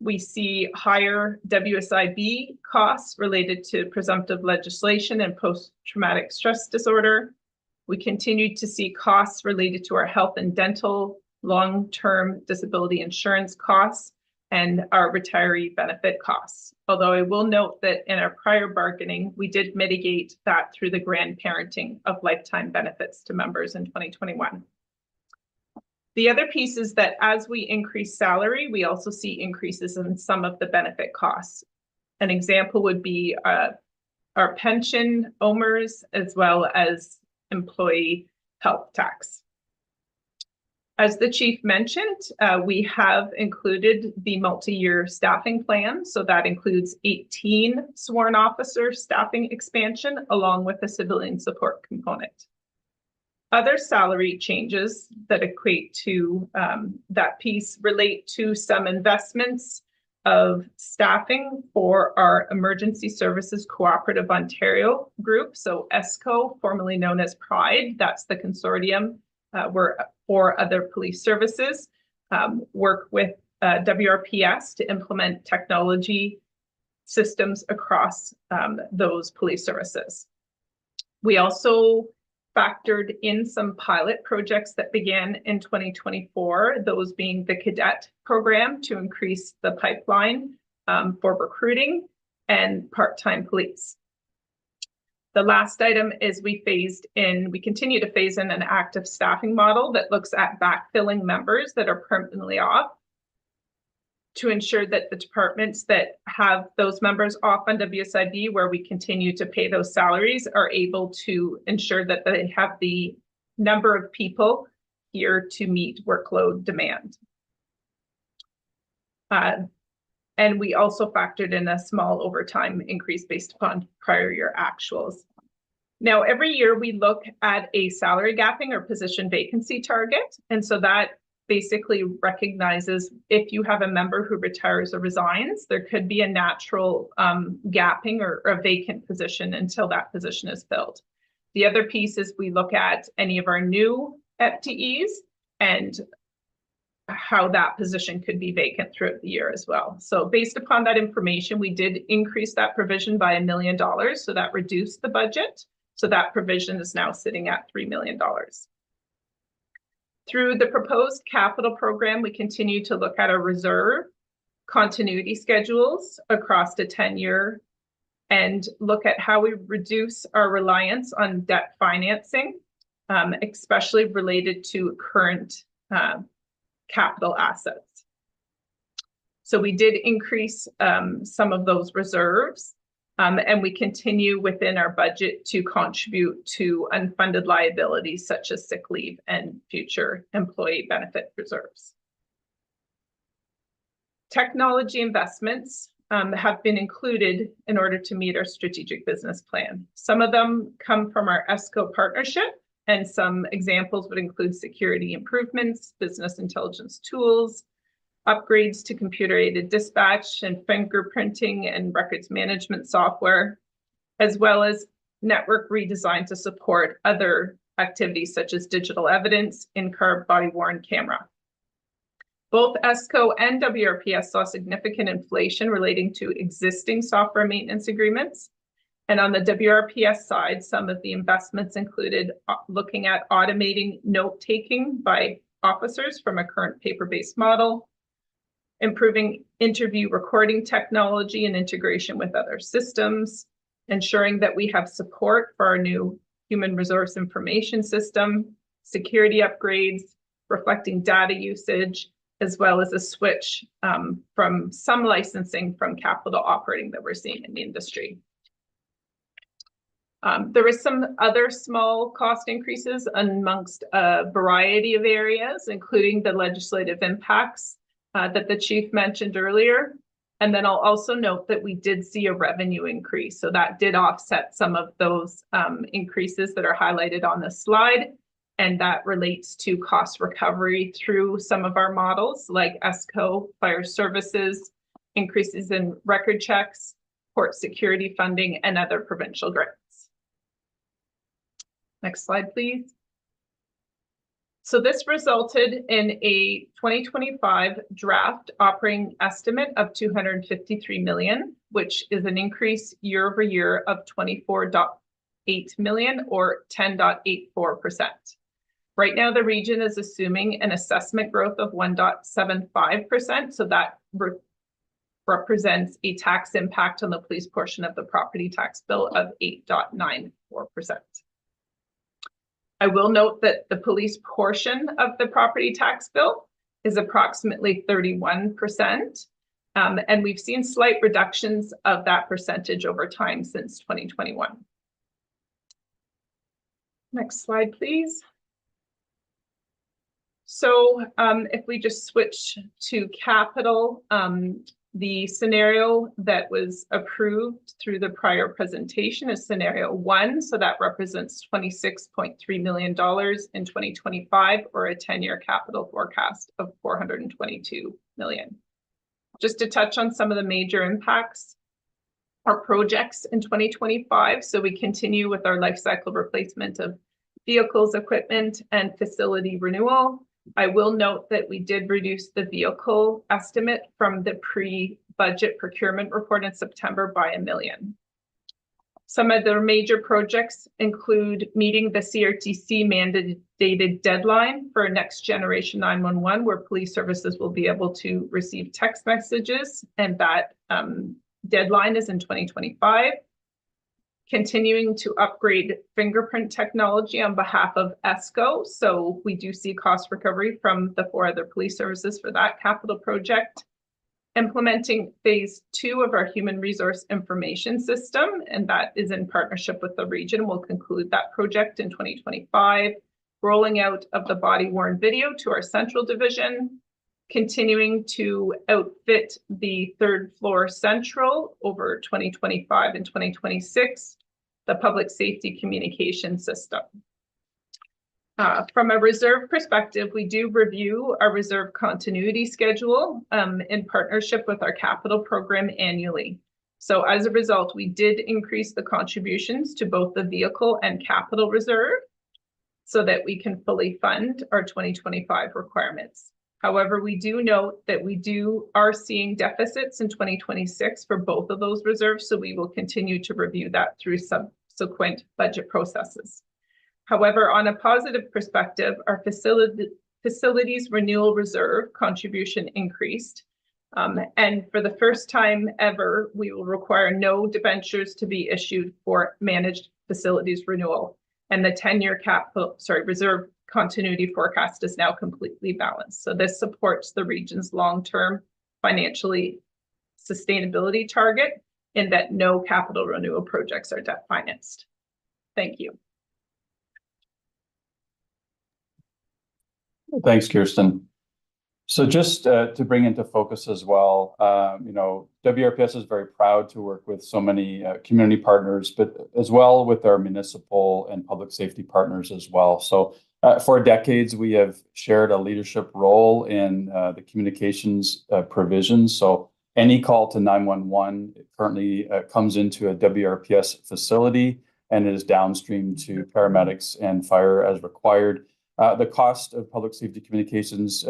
We see higher WSIB costs related to presumptive legislation and post-traumatic stress disorder. We continue to see costs related to our health and dental, long-term disability insurance costs, and our retiree benefit costs. Although I will note that in our prior bargaining, we did mitigate that through the grandparenting of lifetime benefits to members in 2021. The other piece is that as we increase salary, we also see increases in some of the benefit costs. An example would be our pension, OMERS, as well as employee health tax. As the chief mentioned, we have included the multi-year staffing plan. So that includes 18 sworn officer staffing expansion along with a civilian support component. Other salary changes that equate to that piece relate to some investments of staffing for our Emergency Services Cooperative Ontario group. So ESCO, formerly known as PRIDE, that's the consortium where 4 other police services work with WRPS to implement technology systems across those police services. We also factored in some pilot projects that began in 2024, those being the cadet program to increase the pipeline for recruiting and part-time police. The last item is we continue to phase in an active staffing model that looks at backfilling members that are permanently off to ensure that the departments that have those members off on WSIB, where we continue to pay those salaries, are able to ensure that they have the number of people here to meet workload demand. And we also factored in a small overtime increase based upon prior year actuals. Now, every year we look at a salary gapping or position vacancy target. And so that basically recognizes if you have a member who retires or resigns, there could be a natural gapping or a vacant position until that position is filled. The other piece is we look at any of our new FTEs and how that position could be vacant throughout the year as well. So based upon that information, we did increase that provision by $1 million. So that reduced the budget. So that provision is now sitting at $3 million. Through the proposed capital program, we continue to look at our reserve continuity schedules across the 10-year and look at how we reduce our reliance on debt financing, especially related to current capital assets. So we did increase some of those reserves, and we continue within our budget to contribute to unfunded liabilities such as sick leave and future employee benefit reserves. Technology investments have been included in order to meet our strategic business plan. Some of them come from our ESCO partnership, and some examples would include security improvements, business intelligence tools, upgrades to computer-aided dispatch and fingerprinting and records management software, as well as network redesign to support other activities such as digital evidence, in-car body-worn camera. Both ESCO and WRPS saw significant inflation relating to existing software maintenance agreements. And on the WRPS side, some of the investments included looking at automating note-taking by officers from a current paper-based model, improving interview recording technology and integration with other systems, ensuring that we have support for our new human resource information system, security upgrades, reflecting data usage, as well as a switch from some licensing from capital operating that we're seeing in the industry. There is some other small cost increases amongst a variety of areas, including the legislative impacts that the chief mentioned earlier. And then I'll also note that we did see a revenue increase. So that did offset some of those increases that are highlighted on this slide. And that relates to cost recovery through some of our models like ESCO, fire services, increases in record checks, port security funding, and other provincial grants. Next slide, please. So this resulted in a 2025 draft operating estimate of $253 million, which is an increase year over year of $24.8 million or 10.84%. Right now, the region is assuming an assessment growth of 1.75%. So that represents a tax impact on the police portion of the property tax bill of 8.94%. I will note that the police portion of the property tax bill is approximately 31%. And we've seen slight reductions of that percentage over time since 2021. Next slide, please. So if we just switch to capital, the scenario that was approved through the prior presentation is scenario 1. So that represents $26.3 million in 2025, or a 10-year capital forecast of $422 million. Just to touch on some of the major impacts, our projects in 2025. So we continue with our life cycle replacement of vehicles, equipment, and facility renewal. I will note that we did reduce the vehicle estimate from the pre-budget procurement report in September by $1 million. Some of the major projects include meeting the CRTC mandated deadline for next generation 911, where police services will be able to receive text messages, and that deadline is in 2025. Continuing to upgrade fingerprint technology on behalf of ESCO. So we do see cost recovery from the 4 other police services for that capital project. Implementing phase 2 of our human resource information system, and that is in partnership with the region. We'll conclude that project in 2025. Rolling out of the body-worn video to our central division. Continuing to outfit the 3rd floor central over 2025 and 2026, the public safety communication system. From a reserve perspective, we do review our reserve continuity schedule in partnership with our capital program annually. So as a result, we did increase the contributions to both the vehicle and capital reserve so that we can fully fund our 2025 requirements. However, we do note that we are seeing deficits in 2026 for both of those reserves, so we will continue to review that through subsequent budget processes. However, on a positive perspective, our facilities renewal reserve contribution increased. And for the first time ever, we will require no debentures to be issued for managed facilities renewal. And the 10-year reserve continuity forecast is now completely balanced. So this supports the region's long-term financially sustainability target in that no capital renewal projects are debt financed. Thank you. Thanks, Kirsten. So just to bring into focus as well, WRPS is very proud to work with so many community partners, but as well with our municipal and public safety partners as well. So for decades, we have shared a leadership role in the communications provisions. So any call to 911 currently comes into a WRPS facility and is downstream to paramedics and fire as required. The cost of public safety communications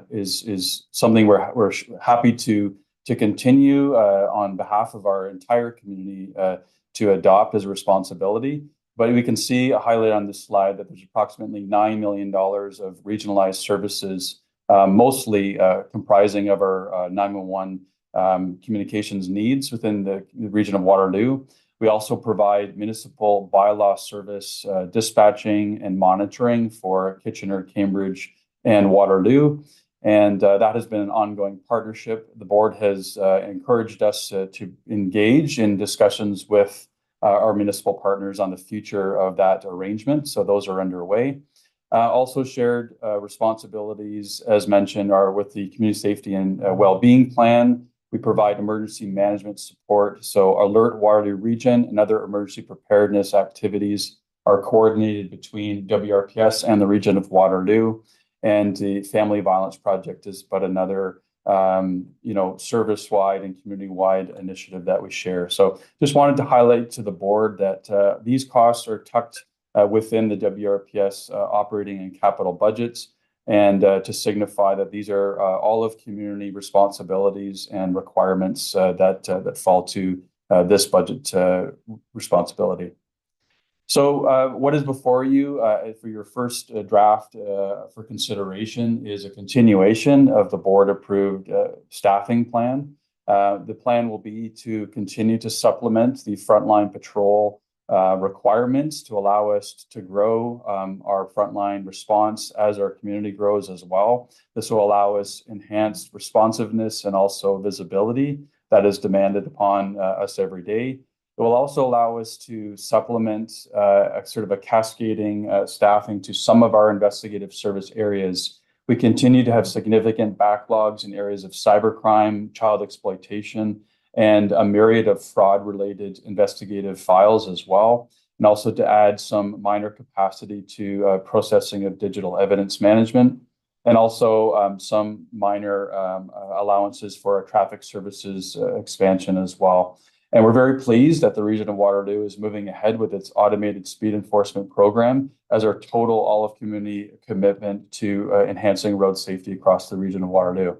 is something we're happy to continue on behalf of our entire community to adopt as a responsibility. But we can see highlighted on this slide that there's approximately $9 million of regionalized services, mostly comprising of our 911 communications needs within the region of Waterloo. We also provide municipal bylaw service dispatching and monitoring for Kitchener, Cambridge, and Waterloo. And that has been an ongoing partnership. The board has encouraged us to engage in discussions with our municipal partners on the future of that arrangement. So those are underway. Also shared responsibilities, as mentioned, are with the Community Safety and Wellbeing Plan. We provide emergency management support. So Alert Waterloo Region and other emergency preparedness activities are coordinated between WRPS and the region of Waterloo. And the Family Violence Project is but another service-wide and community-wide initiative that we share. So just wanted to highlight to the board that these costs are tucked within the WRPS operating and capital budgets, and to signify that these are all of community responsibilities and requirements that fall to this budget responsibility. So what is before you for your first draft for consideration is a continuation of the board-approved staffing plan. The plan will be to continue to supplement the frontline patrol requirements to allow us to grow our frontline response as our community grows as well. This will allow us enhanced responsiveness and also visibility that is demanded upon us every day. It will also allow us to supplement a sort of a cascading staffing to some of our investigative service areas. We continue to have significant backlogs in areas of cybercrime, child exploitation, and a myriad of fraud-related investigative files as well, and also to add some minor capacity to processing of digital evidence management, and also some minor allowances for our traffic services expansion as well. And we're very pleased that the Region of Waterloo is moving ahead with its automated speed enforcement program as our total all-of-community commitment to enhancing road safety across the Region of Waterloo.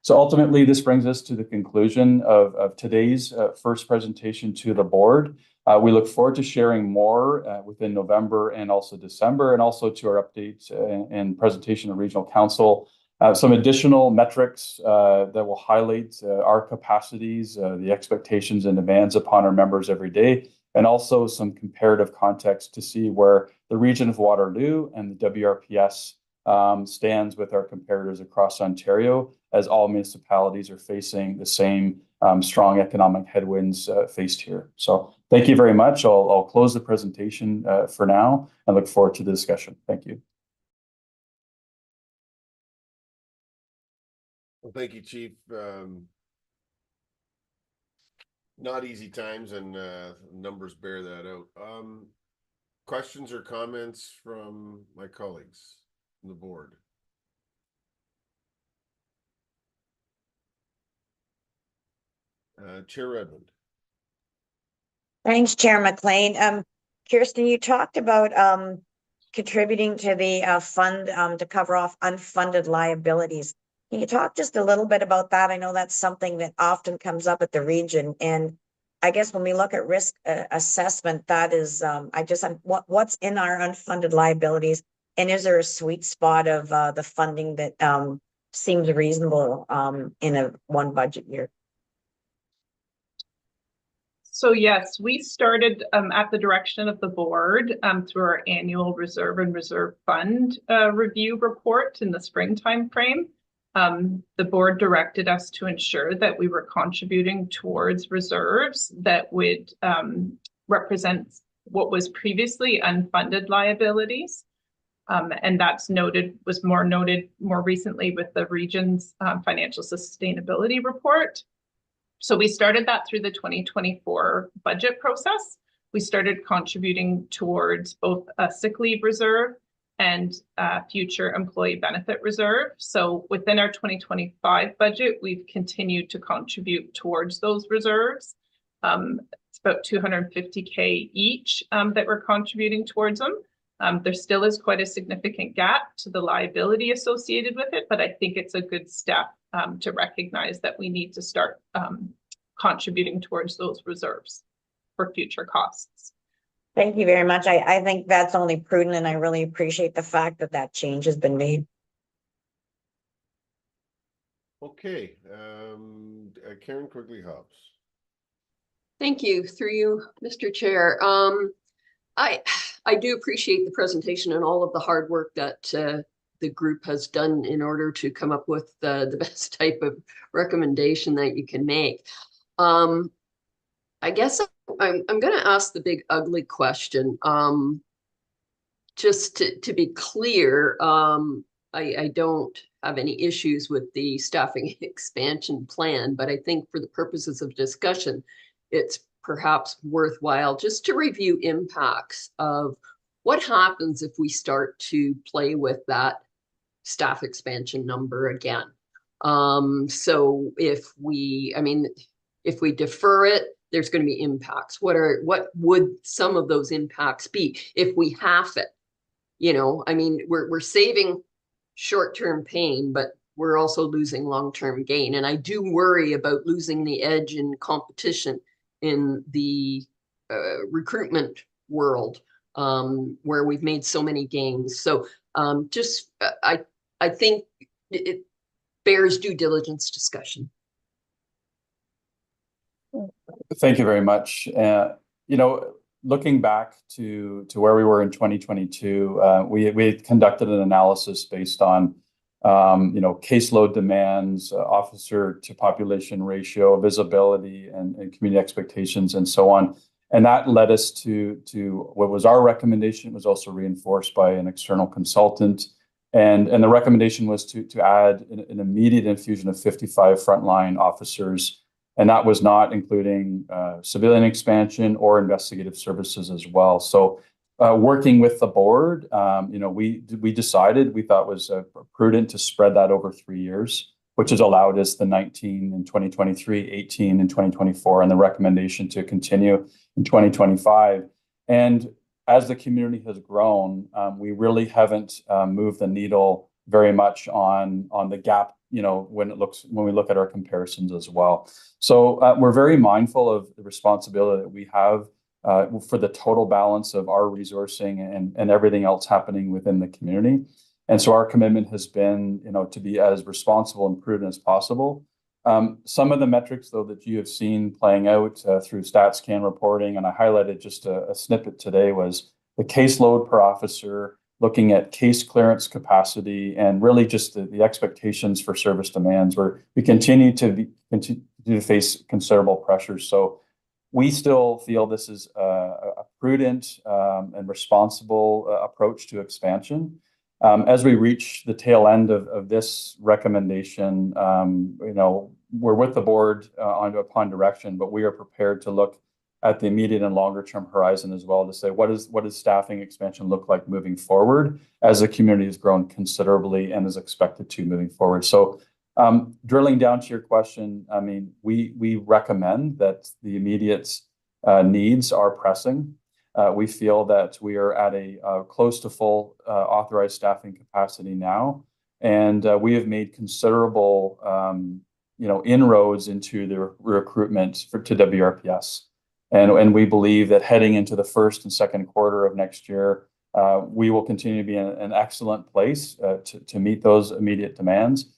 So ultimately, this brings us to the conclusion of today's first presentation to the board. We look forward to sharing more within November and also December, and also to our updates and presentation of Regional Council. Some additional metrics that will highlight our capacities, the expectations and demands upon our members every day, and also some comparative context to see where the Region of Waterloo and the WRPS stands with our comparators across Ontario, as all municipalities are facing the same strong economic headwinds faced here. So thank you very much. I'll close the presentation for now and look forward to the discussion. Thank you. Well, thank you, Chief. Not easy times, and numbers bear that out. Questions or comments from my colleagues on the board? Chair Redmond. Thanks, Chair McLean. Kirsten, you talked about contributing to the fund to cover off unfunded liabilities. Can you talk just a little bit about that? I know that's something that often comes up at the region, and I guess when we look at risk assessment, that is, what's in our unfunded liabilities, and is there a sweet spot of the funding that seems reasonable in one budget year? So yes, we started at the direction of the board through our annual reserve and reserve fund review report in the springtime frame. The board directed us to ensure that we were contributing towards reserves that would represent what was previously unfunded liabilities. And was more noted more recently with the region's financial sustainability report. So we started that through the 2024 budget process. We started contributing towards both a sick leave reserve and future employee benefit reserve. So within our 2025 budget, we've continued to contribute towards those reserves. It's about $250K each that we're contributing towards them. There still is quite a significant gap to the liability associated with it, but I think it's a good step to recognize that we need to start contributing towards those reserves for future costs. Thank you very much. I think that's only prudent, and I really appreciate the fact that that change has been made. Okay, Karen Quigley-Hobbs. Thank you. Through you, Mr. Chair. I do appreciate the presentation and all of the hard work that the group has done in order to come up with the best type of recommendation that you can make. I guess I'm going to ask the big ugly question. Just to be clear, I don't have any issues with the staffing expansion plan, but I think for the purposes of discussion, it's perhaps worthwhile just to review impacts of what happens if we start to play with that staff expansion number again. So if we defer it, there's going to be impacts. What would some of those impacts be if we half it? You know, I mean, we're saving short-term pain, but we're also losing long-term gain. And I do worry about losing the edge in competition in the recruitment world, where we've made so many gains. So I think it bears due diligence discussion. Thank you very much. You know, looking back to where we were in 2022, we had conducted an analysis based on caseload demands, officer to population ratio, visibility, and community expectations, and so on. And that led us to what was our recommendation. It was also reinforced by an external consultant. And the recommendation was to add an immediate infusion of 55 frontline officers. And that was not including civilian expansion or investigative services as well. So working with the board, we decided we thought was prudent to spread that over 3 years, which has allowed us the 19 in 2023, 18 in 2024, and the recommendation to continue in 2025. And as the community has grown, we really haven't moved the needle very much on the gap, when we look at our comparisons as well. So we're very mindful of the responsibility that we have for the total balance of our resourcing and everything else happening within the community. And so our commitment has been, to be as responsible and prudent as possible. Some of the metrics, though, that you have seen playing out through StatsCan reporting, and I highlighted just a snippet today, was the caseload per officer, looking at case clearance capacity, and really just the expectations for service demands, where we continue to face considerable pressures. So we still feel this is a prudent and responsible approach to expansion. As we reach the tail end of this recommendation, we're with the board upon direction, but we are prepared to look at the immediate and longer term horizon as well, to say what does staffing expansion look like moving forward as the community has grown considerably and is expected to moving forward. So drilling down to your question, I mean, we recommend that the immediate needs are pressing. We feel that we are at a close to full authorized staffing capacity now, and we have made considerable inroads into the recruitment to WRPS. And we believe that heading into the first and second quarter of next year, we will continue to be in an excellent place to meet those immediate demands.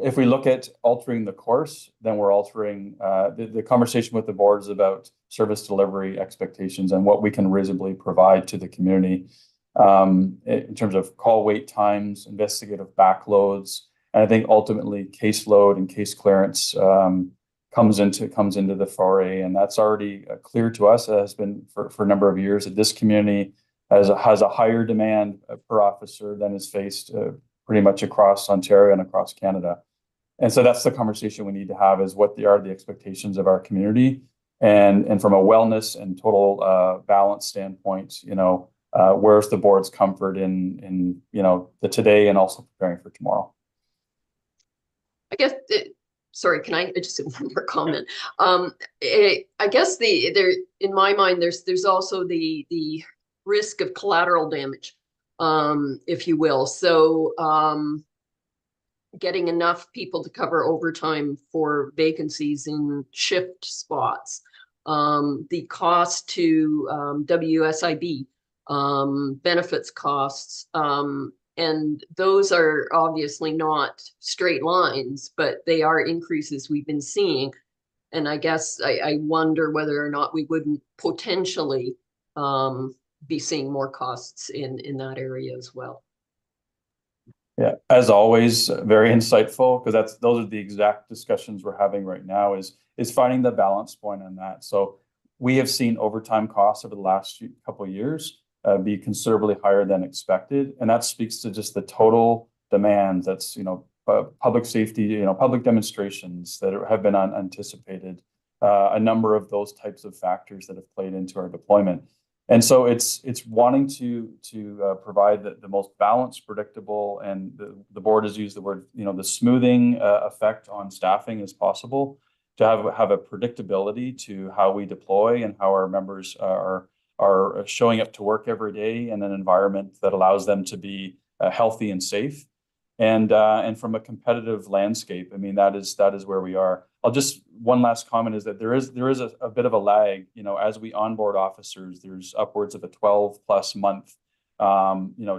If we look at altering the course, then we're altering the conversation with the board is about service delivery expectations and what we can reasonably provide to the community in terms of call wait times, investigative backloads, and I think ultimately caseload and case clearance comes into the foray, and that's already clear to us. It has been for a number of years that this community has a higher demand per officer than is faced pretty much across Ontario and across Canada. And so that's the conversation we need to have, is what are the expectations of our community, and from a wellness and total balance standpoint, where's the board's comfort in the today and also preparing for tomorrow. I guess sorry, can I just have one more comment? I guess in my mind, there's also the risk of collateral damage, if you will. So getting enough people to cover overtime for vacancies in shift spots, the cost to WSIB, benefits costs, and those are obviously not straight lines, but they are increases we've been seeing. And I guess I wonder whether or not we wouldn't potentially be seeing more costs in that area as well. Yeah, as always, very insightful, because those are the exact discussions we're having right now, is finding the balance point on that. So we have seen overtime costs over the last couple of years be considerably higher than expected, and that speaks to just the total demands. That's public safety, public demonstrations that have been unanticipated, a number of those types of factors that have played into our deployment. And so it's wanting to provide the most balanced, predictable, and the board has used the word, the smoothing effect on staffing as possible, to have a predictability to how we deploy and how our members are showing up to work every day in an environment that allows them to be healthy and safe. And from a competitive landscape, I mean, that is where we are. One last comment is that there is a bit of a lag, as we onboard officers. There's upwards of a 12+ month,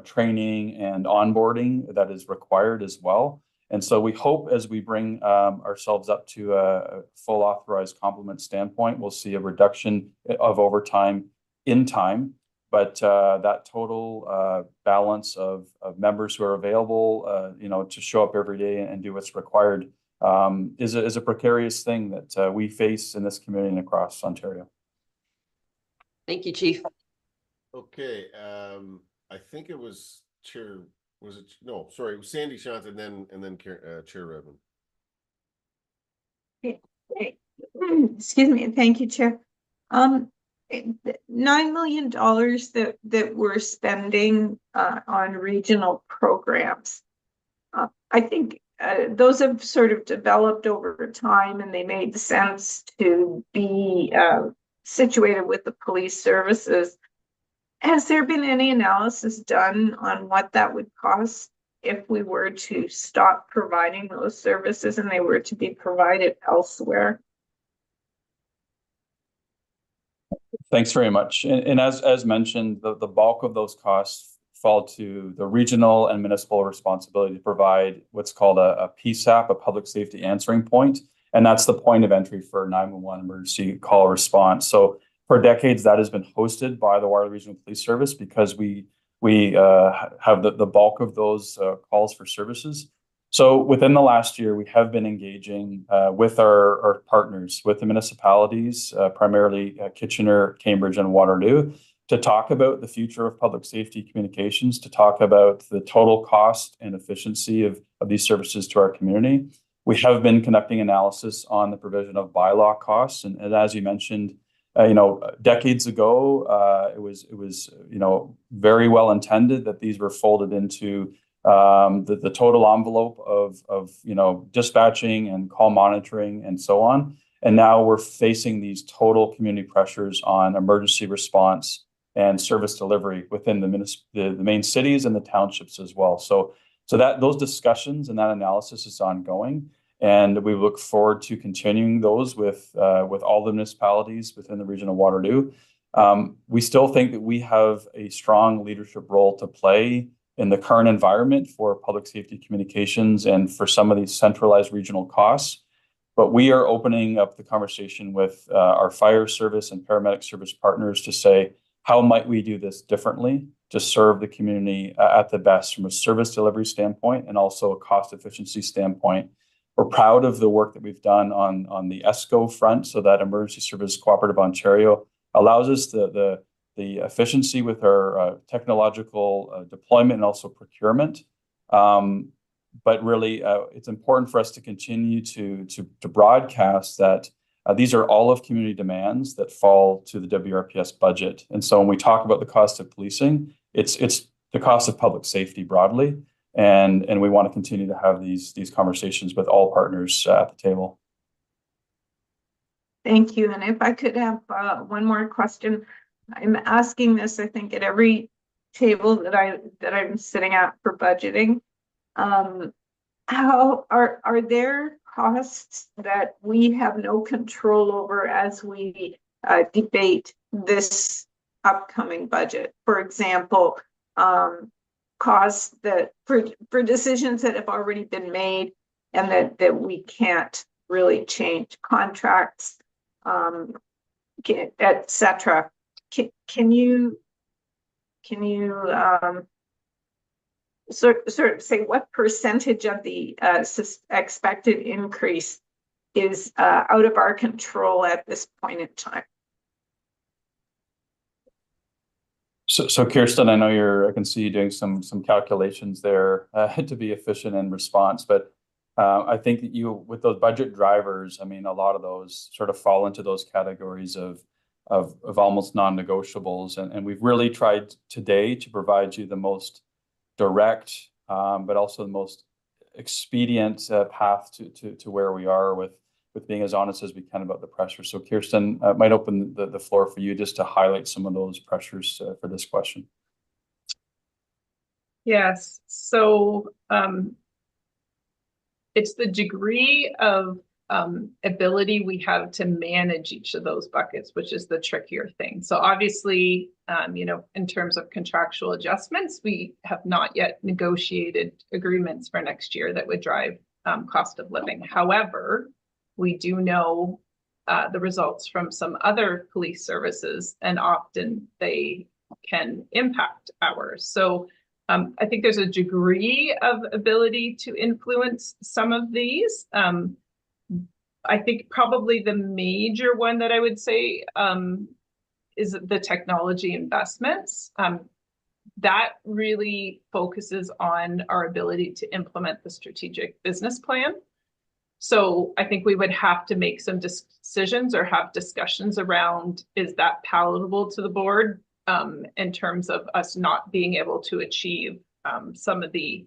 training and onboarding that is required as well. And so we hope as we bring ourselves up to a full authorized complement standpoint, we'll see a reduction of overtime in time. But that total balance of members who are available, to show up every day and do what's required is a precarious thing that we face in this community and across Ontario. Thank you, Chief. Okay, I think it was Chair. Was it? No, sorry, it was Sandy Johnson, and then Chair Redmond. Excuse me, thank you, Chair. $9 million that we're spending on regional programs. I think those have sort of developed over time, and they made sense to be situated with the police services. Has there been any analysis done on what that would cost if we were to stop providing those services and they were to be provided elsewhere? Thanks very much. And as mentioned, the bulk of those costs fall to the regional and municipal responsibility to provide what's called a PSAP, a public safety answering point. And that's the point of entry for 911 emergency call response. So for decades, that has been hosted by the Waterloo Regional Police Service because we have the bulk of those calls for services. So within the last year, we have been engaging with our partners, with the municipalities, primarily Kitchener, Cambridge, and Waterloo, to talk about the future of public safety communications, to talk about the total cost and efficiency of these services to our community. We have been conducting analysis on the provision of bylaw costs, and as you mentioned, decades ago, it was very well intended that these were folded into the total envelope of dispatching and call monitoring and so on. And now we're facing these total community pressures on emergency response and service delivery within the main cities and the townships as well. So that those discussions and that analysis is ongoing. And we look forward to continuing those with all the municipalities within the region of Waterloo. We still think that we have a strong leadership role to play in the current environment for public safety communications and for some of these centralized regional costs. But we are opening up the conversation with our fire service and paramedic service partners to say, how might we do this differently to serve the community at the best from a service delivery standpoint and also a cost efficiency standpoint. We're proud of the work that we've done on the ESCO front, so that Emergency Service Cooperative Ontario allows us the efficiency with our technological deployment and also procurement. But really, it's important for us to continue to broadcast that these are all of community demands that fall to the WRPS budget. And so when we talk about the cost of policing, it's the cost of public safety broadly. And we want to continue to have these conversations with all partners at the table. Thank you. And if I could have one more question. I'm asking this, I think, at every table that I'm sitting at for budgeting. How are there costs that we have no control over as we debate this upcoming budget? For example, costs that for decisions that have already been made and that we can't really change, contracts, etc. Can you sort of say what percentage of the expected increase is out of our control at this point in time? So Kirsten, I know I can see you doing some calculations there to be efficient in response, but I think that with those budget drivers, I mean, a lot of those sort of fall into those categories of almost non-negotiables, and we've really tried today to provide you the most direct, but also the most expedient path to where we are with being as honest as we can about the pressure. So Kirsten, I might open the floor for you just to highlight some of those pressures for this question. Yes, so it's the degree of ability we have to manage each of those buckets, which is the trickier thing. So obviously, you know, in terms of contractual adjustments, we have not yet negotiated agreements for next year that would drive cost of living. However, we do know the results from some other police services, and often they can impact ours. So I think there's a degree of ability to influence some of these. I think probably the major one that I would say is the technology investments. That really focuses on our ability to implement the strategic business plan. So I think we would have to make some decisions or have discussions around, is that palatable to the board in terms of us not being able to achieve some of the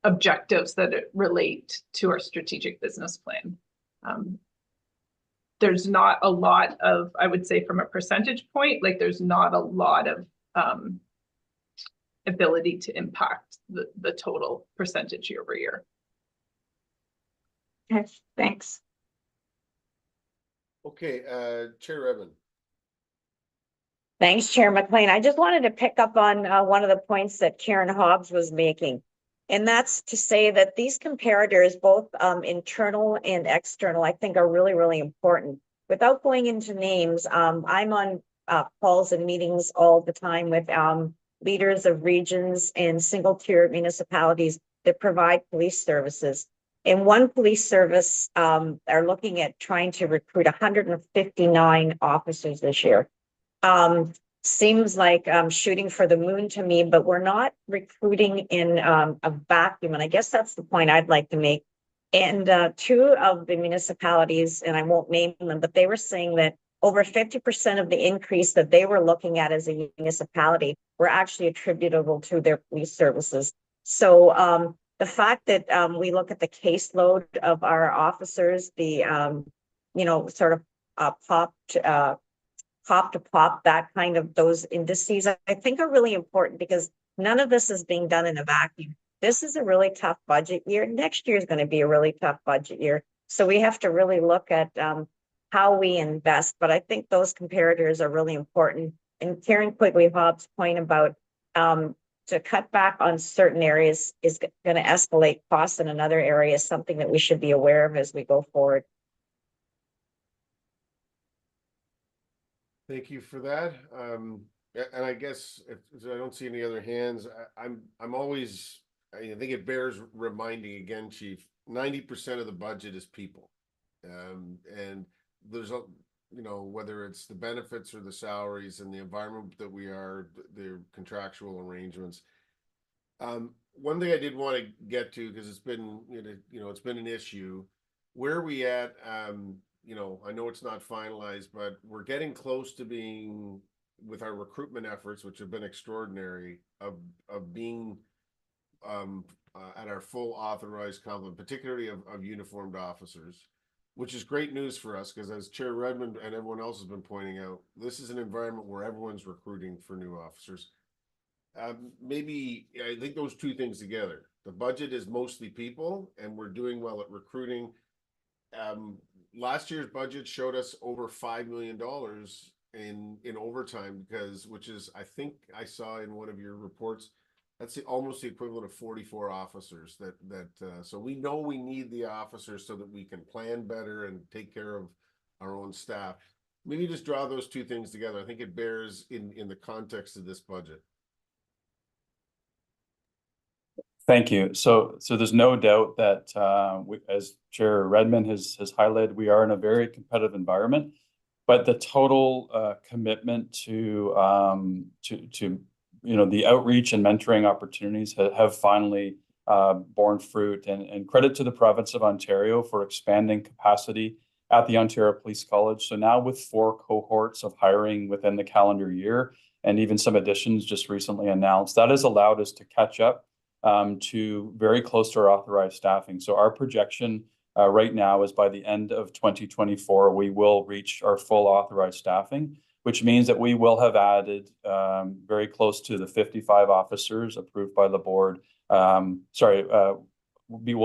objectives that relate to our strategic business plan. There's not a lot of, I would say from a percentage point, like there's not a lot of ability to impact the total percentage year over year. Okay, thanks. Okay, Chair Redmond. Thanks, Chair McLean. I just wanted to pick up on one of the points that Karen Hobbs was making. And that's to say that these comparators, both internal and external, I think are really, really important. Without going into names, I'm on calls and meetings all the time with leaders of regions and single-tier municipalities that provide police services. In one police service, are looking at trying to recruit 159 officers this year. Seems like shooting for the moon to me, but we're not recruiting in a vacuum. And I guess that's the point I'd like to make. And two of the municipalities, and I won't name them, but they were saying that over 50% of the increase that they were looking at as a municipality were actually attributable to their police services. So the fact that we look at the caseload of our officers, the, you know, sort of pop to pop, that kind of those indices, I think are really important because none of this is being done in a vacuum. This is a really tough budget year. Next year is going to be a really tough budget year. So we have to really look at how we invest. But I think those comparators are really important. And Karen Quigley-Hobbs' point about to cut back on certain areas is going to escalate costs in another area is something that we should be aware of as we go forward. Thank you for that. And I guess if I don't see any other hands, I'm always, I think it bears reminding again, Chief, 90% of the budget is people. And there's a, you know, whether it's the benefits or the salaries and the environment that we are, the contractual arrangements. One thing I did want to get to, because it's been, you know, it's been an issue. Where are we at? You know, I know it's not finalized, but we're getting close to being, with our recruitment efforts, which have been extraordinary, of being at our full authorized complement, particularly of uniformed officers, which is great news for us because as Chair Redmond and everyone else has been pointing out, this is an environment where everyone's recruiting for new officers. Maybe I think those two things together. The budget is mostly people, and we're doing well at recruiting. Last year's budget showed us over $5 million in overtime because, which is, I think I saw in one of your reports, that's almost the equivalent of 44 officers so we know we need the officers so that we can plan better and take care of our own staff. Maybe just draw those two things together. I think it bears in the context of this budget. Thank you. So there's no doubt that as Chair Redmond has highlighted, we are in a very competitive environment, but the total commitment to you know, the outreach and mentoring opportunities have finally borne fruit, and credit to the province of Ontario for expanding capacity at the Ontario Police College. So now with 4 cohorts of hiring within the calendar year, and even some additions just recently announced, that has allowed us to catch up to very close to our authorized staffing. So our projection right now is by the end of 2024, we will reach our full authorized staffing, which means that we will have added very close to the 55 officers approved by the board. We'll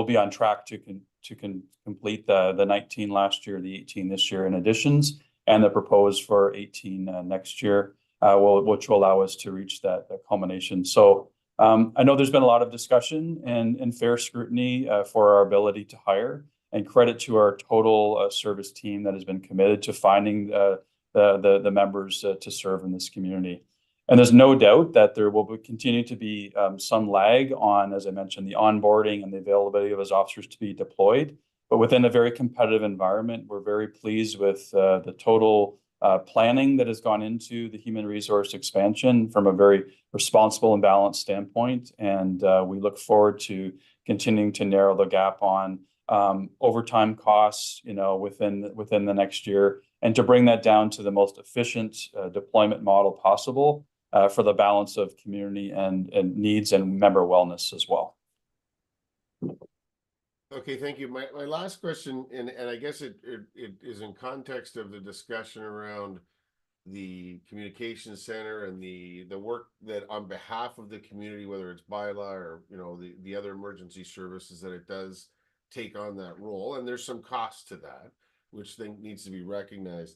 be on track to complete the 19 last year, the 18 this year in additions, and the proposed for 18 next year, which will allow us to reach that culmination. So I know there's been a lot of discussion and fair scrutiny for our ability to hire, and credit to our total service team that has been committed to finding the members to serve in this community. And there's no doubt that there will continue to be some lag on, as I mentioned, the onboarding and the availability of those officers to be deployed. But within a very competitive environment, we're very pleased with the total planning that has gone into the human resource expansion from a very responsible and balanced standpoint. And we look forward to continuing to narrow the gap on overtime costs, within the next year, and to bring that down to the most efficient deployment model possible for the balance of community and needs and member wellness as well. Okay, thank you. My last question, and I guess it is in context of the discussion around the communication center and the work that on behalf of the community, whether it's bylaw or the other emergency services, that it does take on that role, and there's some cost to that, which then needs to be recognized.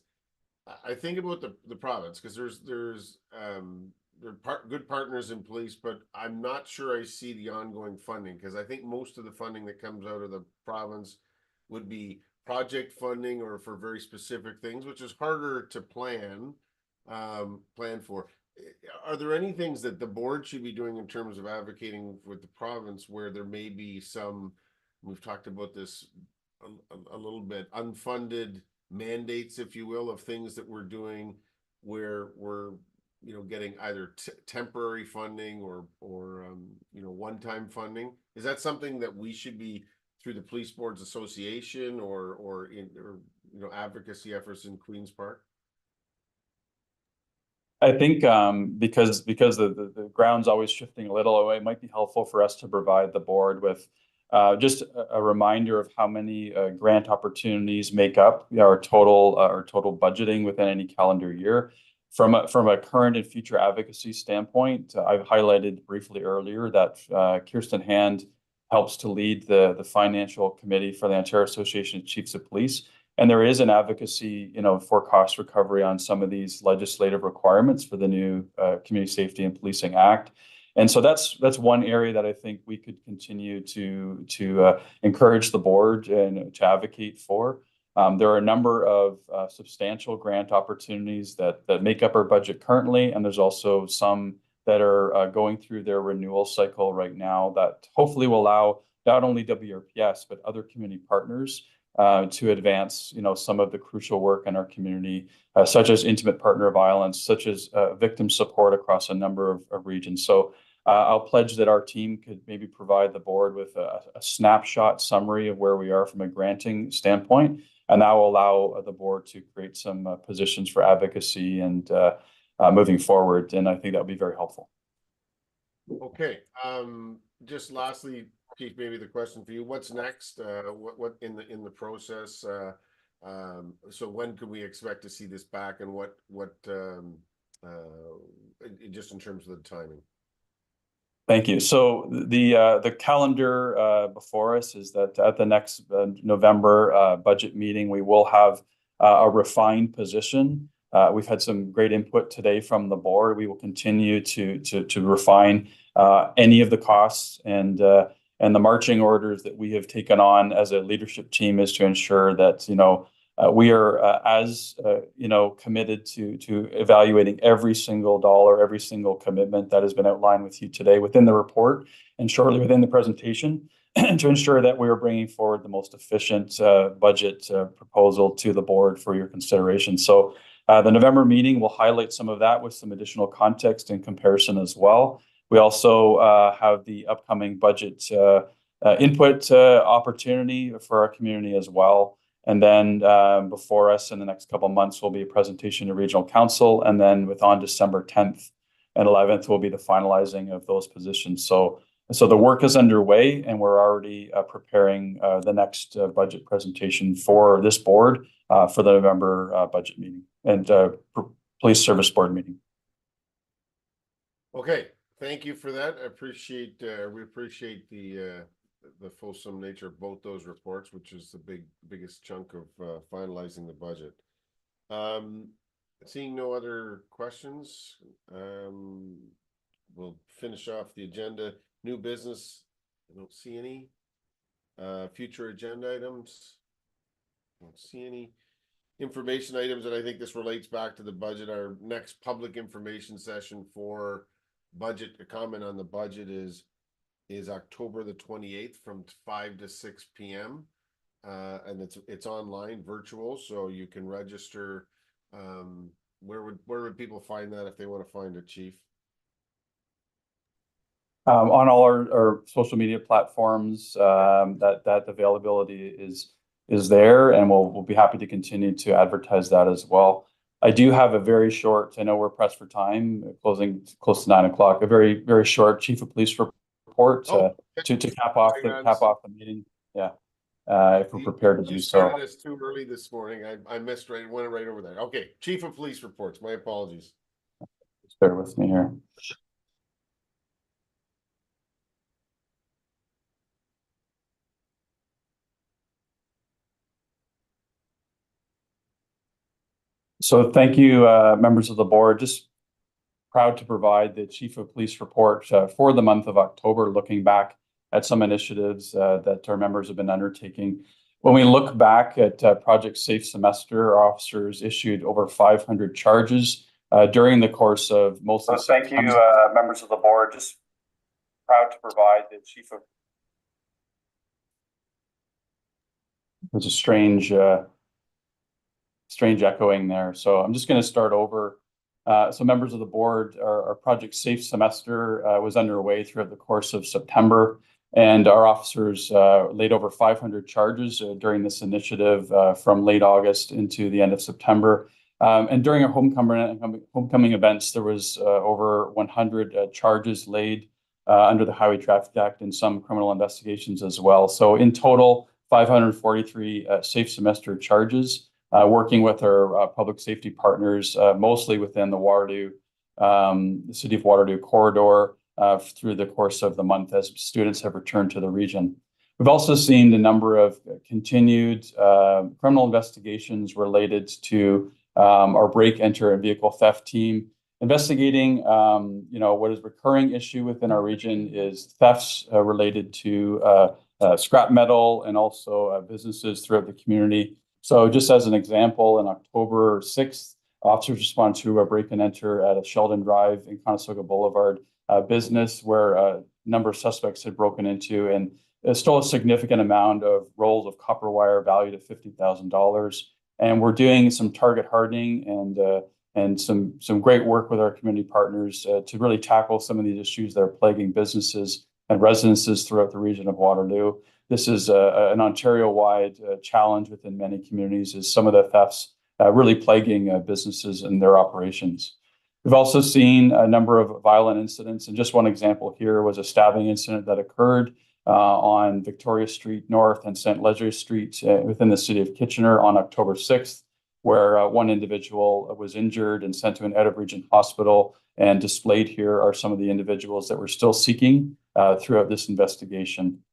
I think about the province, because there's good partners in police, but I'm not sure I see the ongoing funding, because I think most of the funding that comes out of the province would be project funding or for very specific things, which is harder to plan for. Are there any things that the board should be doing in terms of advocating with the province where there may be some, we've talked about this a little bit, unfunded mandates, if you will, of things that we're doing where we're getting either temporary funding or one-time funding? Is that something that we should be, through the Police Boards Association or advocacy efforts in Queen's Park? I think because the ground's always shifting a little, it might be helpful for us to provide the board with just a reminder of how many grant opportunities make up our total budgeting within any calendar year. From a current and future advocacy standpoint, I've highlighted briefly earlier that Kirsten Hand helps to lead the financial committee for the Ontario Association of Chiefs of Police. And there is an advocacy, for cost recovery on some of these legislative requirements for the new Community Safety and Policing Act. And so that's one area that I think we could continue to encourage the board and to advocate for. There are a number of substantial grant opportunities that make up our budget currently, and there's also some that are going through their renewal cycle right now that hopefully will allow not only WRPS but other community partners to advance, some of the crucial work in our community, such as intimate partner violence, such as victim support across a number of regions. So I'll pledge that our team could maybe provide the board with a snapshot summary of where we are from a granting standpoint, and that will allow the board to create some positions for advocacy and moving forward. And I think that would be very helpful. Okay. Just lastly, Keith, maybe the question for you: what's next? What in the process? So when can we expect to see this back, and what just in terms of the timing? Thank you. So the calendar before us is that at the next November budget meeting, we will have a refined position. We've had some great input today from the board. We will continue to refine any of the costs, and the marching orders that we have taken on as a leadership team is to ensure that we are as committed to evaluating every single dollar, every single commitment that has been outlined with you today within the report and shortly within the presentation, to ensure that we are bringing forward the most efficient budget proposal to the board for your consideration. So the November meeting will highlight some of that with some additional context and comparison as well. We also have the upcoming budget input opportunity for our community as well. And then before us in the next couple of months will be a presentation to Regional Council, and then on December 10th and 11th will be the finalizing of those positions. So the work is underway, and we're already preparing the next budget presentation for this board for the November budget meeting and Police Service Board meeting. Okay, thank you for that. I appreciate we appreciate the the fulsome nature of both those reports, which is the biggest chunk of finalizing the budget. Seeing no other questions, we'll finish off the agenda. New business, I don't see any. Future agenda items, don't see any. Information items, and I think this relates back to the budget. Our next public information session for budget, a comment on the budget is October the 28th from 5 to 6 p.m. And it's online, virtual, so you can register. Where would people find that if they want to find it, Chief? On all our social media platforms, that availability is there, and we'll be happy to continue to advertise that as well. I do have a very short, I know we're pressed for time, closing close to 9 o'clock, a very, very short Chief of Police report to cap off the meeting. Yeah. If we're prepared to do so. Started us too early this morning. I went right over there. Okay, Chief of Police reports. My apologies. Just bear with me here. So thank you, members of the board. Just proud to provide the Chief of Police report for the month of October, looking back at some initiatives that our members have been undertaking. When we look back at Project Safe Semester, our officers issued over 500 charges during the course of mostly. So thank you, members of the board. Just proud to provide the Chief of. There's a strange echoing there. So I'm just going to start over. So members of the board, our Project Safe Semester was underway throughout the course of September, and our officers laid over 500 charges during this initiative from late August into the end of September. And during our homecoming events, there was over 100 charges laid under the Highway Traffic Act and some criminal investigations as well. So in total, 543 Safe Semester charges. Working with our public safety partners, mostly within the Waterloo, the City of Waterloo corridor through the course of the month as students have returned to the region. We've also seen a number of continued criminal investigations related to our break, enter, and vehicle theft team. Investigating, what is a recurring issue within our region is thefts related to scrap metal and also businesses throughout the community. So just as an example, on October 6th, officers responded to a break and enter at a Sheldon Drive in Conestoga Boulevard business where a number of suspects had broken into and stole a significant amount of rolls of copper wire valued at $50,000. And we're doing some target hardening and some great work with our community partners to really tackle some of these issues that are plaguing businesses and residences throughout the region of Waterloo. This is an Ontario-wide challenge within many communities, is some of the thefts really plaguing businesses and their operations. We've also seen a number of violent incidents, and just one example here was a stabbing incident that occurred on Victoria Street North and St. Leger Street within the city of Kitchener on October 6th, where one individual was injured and sent to an out-of-region hospital. And displayed here are some of the individuals that we're still seeking throughout this investigation.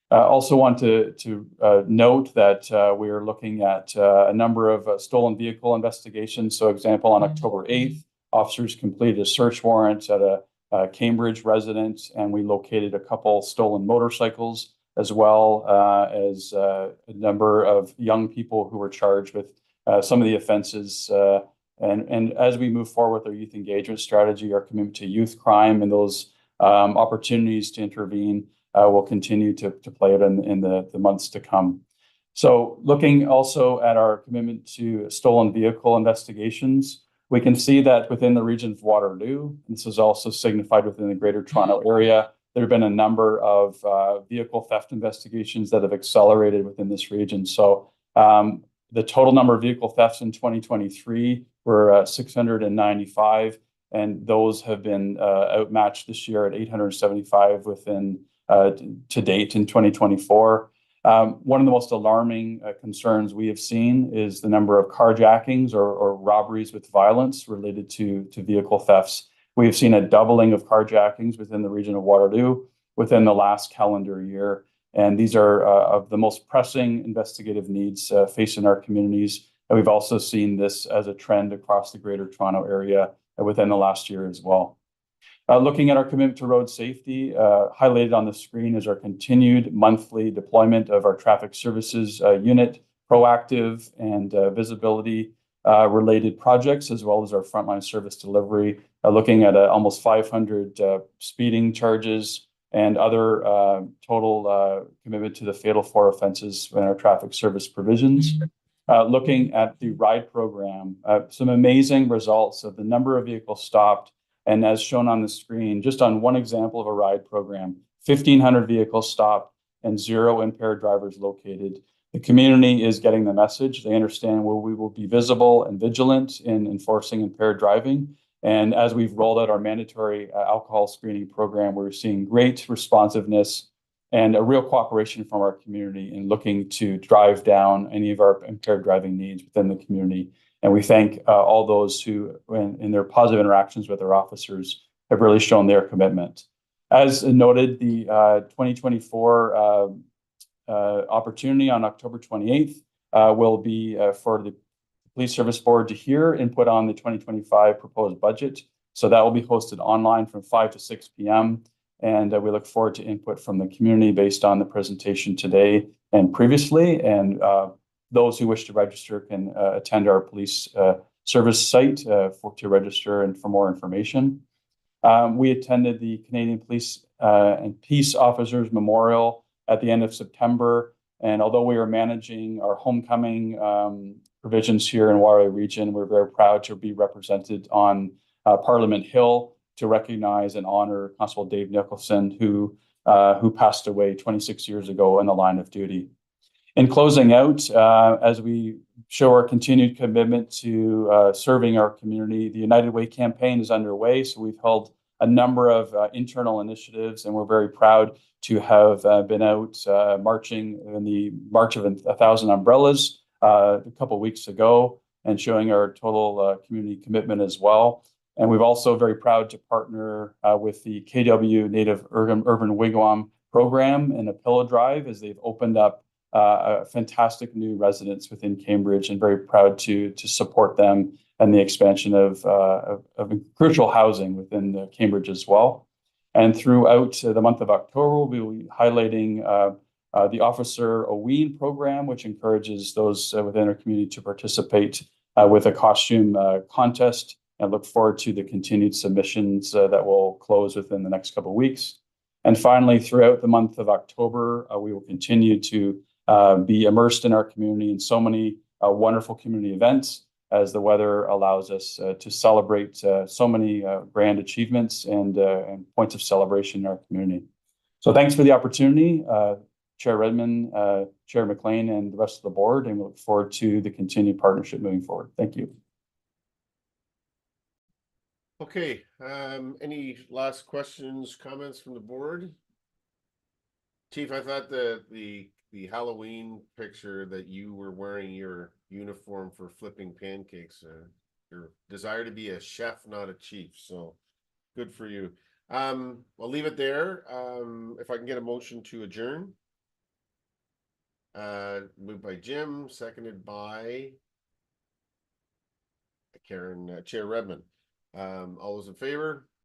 Also want to note that we are looking at a number of stolen vehicle investigations. So example, on October 8th, officers completed a search warrant at a Cambridge residence, and we located a couple stolen motorcycles, as well as a number of young people who were charged with some of the offenses. And as we move forward with our youth engagement strategy, our commitment to youth crime and those opportunities to intervene will continue to play out in the months to come. So looking also at our commitment to stolen vehicle investigations, we can see that within the region of Waterloo, this is also signified within the Greater Toronto Area, there have been a number of vehicle theft investigations that have accelerated within this region. So the total number of vehicle thefts in 2023 were 695, and those have been outmatched this year at 875 within to date in 2024. One of the most alarming concerns we have seen is the number of carjackings or robberies with violence related to vehicle thefts. We have seen a doubling of carjackings within the region of Waterloo within the last calendar year. And these are of the most pressing investigative needs facing our communities. And we've also seen this as a trend across the Greater Toronto area within the last year as well. Looking at our commitment to road safety, highlighted on the screen is our continued monthly deployment of our traffic services unit, proactive and visibility related projects, as well as our frontline service delivery, looking at almost 500 speeding charges and other total commitment to the fatal 4 offenses in our traffic service provisions. Looking at the RIDE program, some amazing results of the number of vehicles stopped. And as shown on the screen, just on one example of a RIDE program, 1,500 vehicles stopped and 0 impaired drivers located. The community is getting the message. They understand where we will be visible and vigilant in enforcing impaired driving. And as we've rolled out our mandatory alcohol screening program, we're seeing great responsiveness and a real cooperation from our community in looking to drive down any of our impaired driving needs within the community. And we thank all those who, in their positive interactions with our officers, have really shown their commitment. As noted, the 2024 opportunity on October 28th will be for the Police Service Board to hear input on the 2025 proposed budget. So that will be hosted online from 5 to 6 p.m. And we look forward to input from the community based on the presentation today and previously. And those who wish to register can attend our police service site to register and for more information. We attended the Canadian Police and Peace Officers Memorial at the end of September. And although we are managing our homecoming provisions here in Waterloo region, we're very proud to be represented on Parliament Hill to recognize and honor Constable Dave Nicholson, who passed away 26 years ago in the line of duty. In closing out, as we show our continued commitment to serving our community, the United Way campaign is underway. So we've held a number of internal initiatives, and we're very proud to have been out marching in the March of 1,000 Umbrellas a couple of weeks ago and showing our total community commitment as well. And we've also very proud to partner with the KW Native Urban Wigwam program in a pillow drive as they've opened up a fantastic new residence within Cambridge, and very proud to support them and the expansion of crucial housing within Cambridge as well. And throughout the month of October, we'll be highlighting the Officer Oween program, which encourages those within our community to participate with a costume contest, and look forward to the continued submissions that will close within the next couple of weeks. And finally, throughout the month of October, we will continue to be immersed in our community in so many wonderful community events as the weather allows us to celebrate so many grand achievements and points of celebration in our community. So thanks for the opportunity, Chair Redmond, Chair McLean, and the rest of the board, and we look forward to the continued partnership moving forward. Thank you. Okay, any last questions, comments from the board? Chief, I thought the Halloween picture that you were wearing your uniform for flipping pancakes, your desire to be a chef, not a chief. So good for you. I'll leave it there. If I can get a motion to adjourn. Moved by Jim, seconded by Karen, Chair Redmond. All those in favor?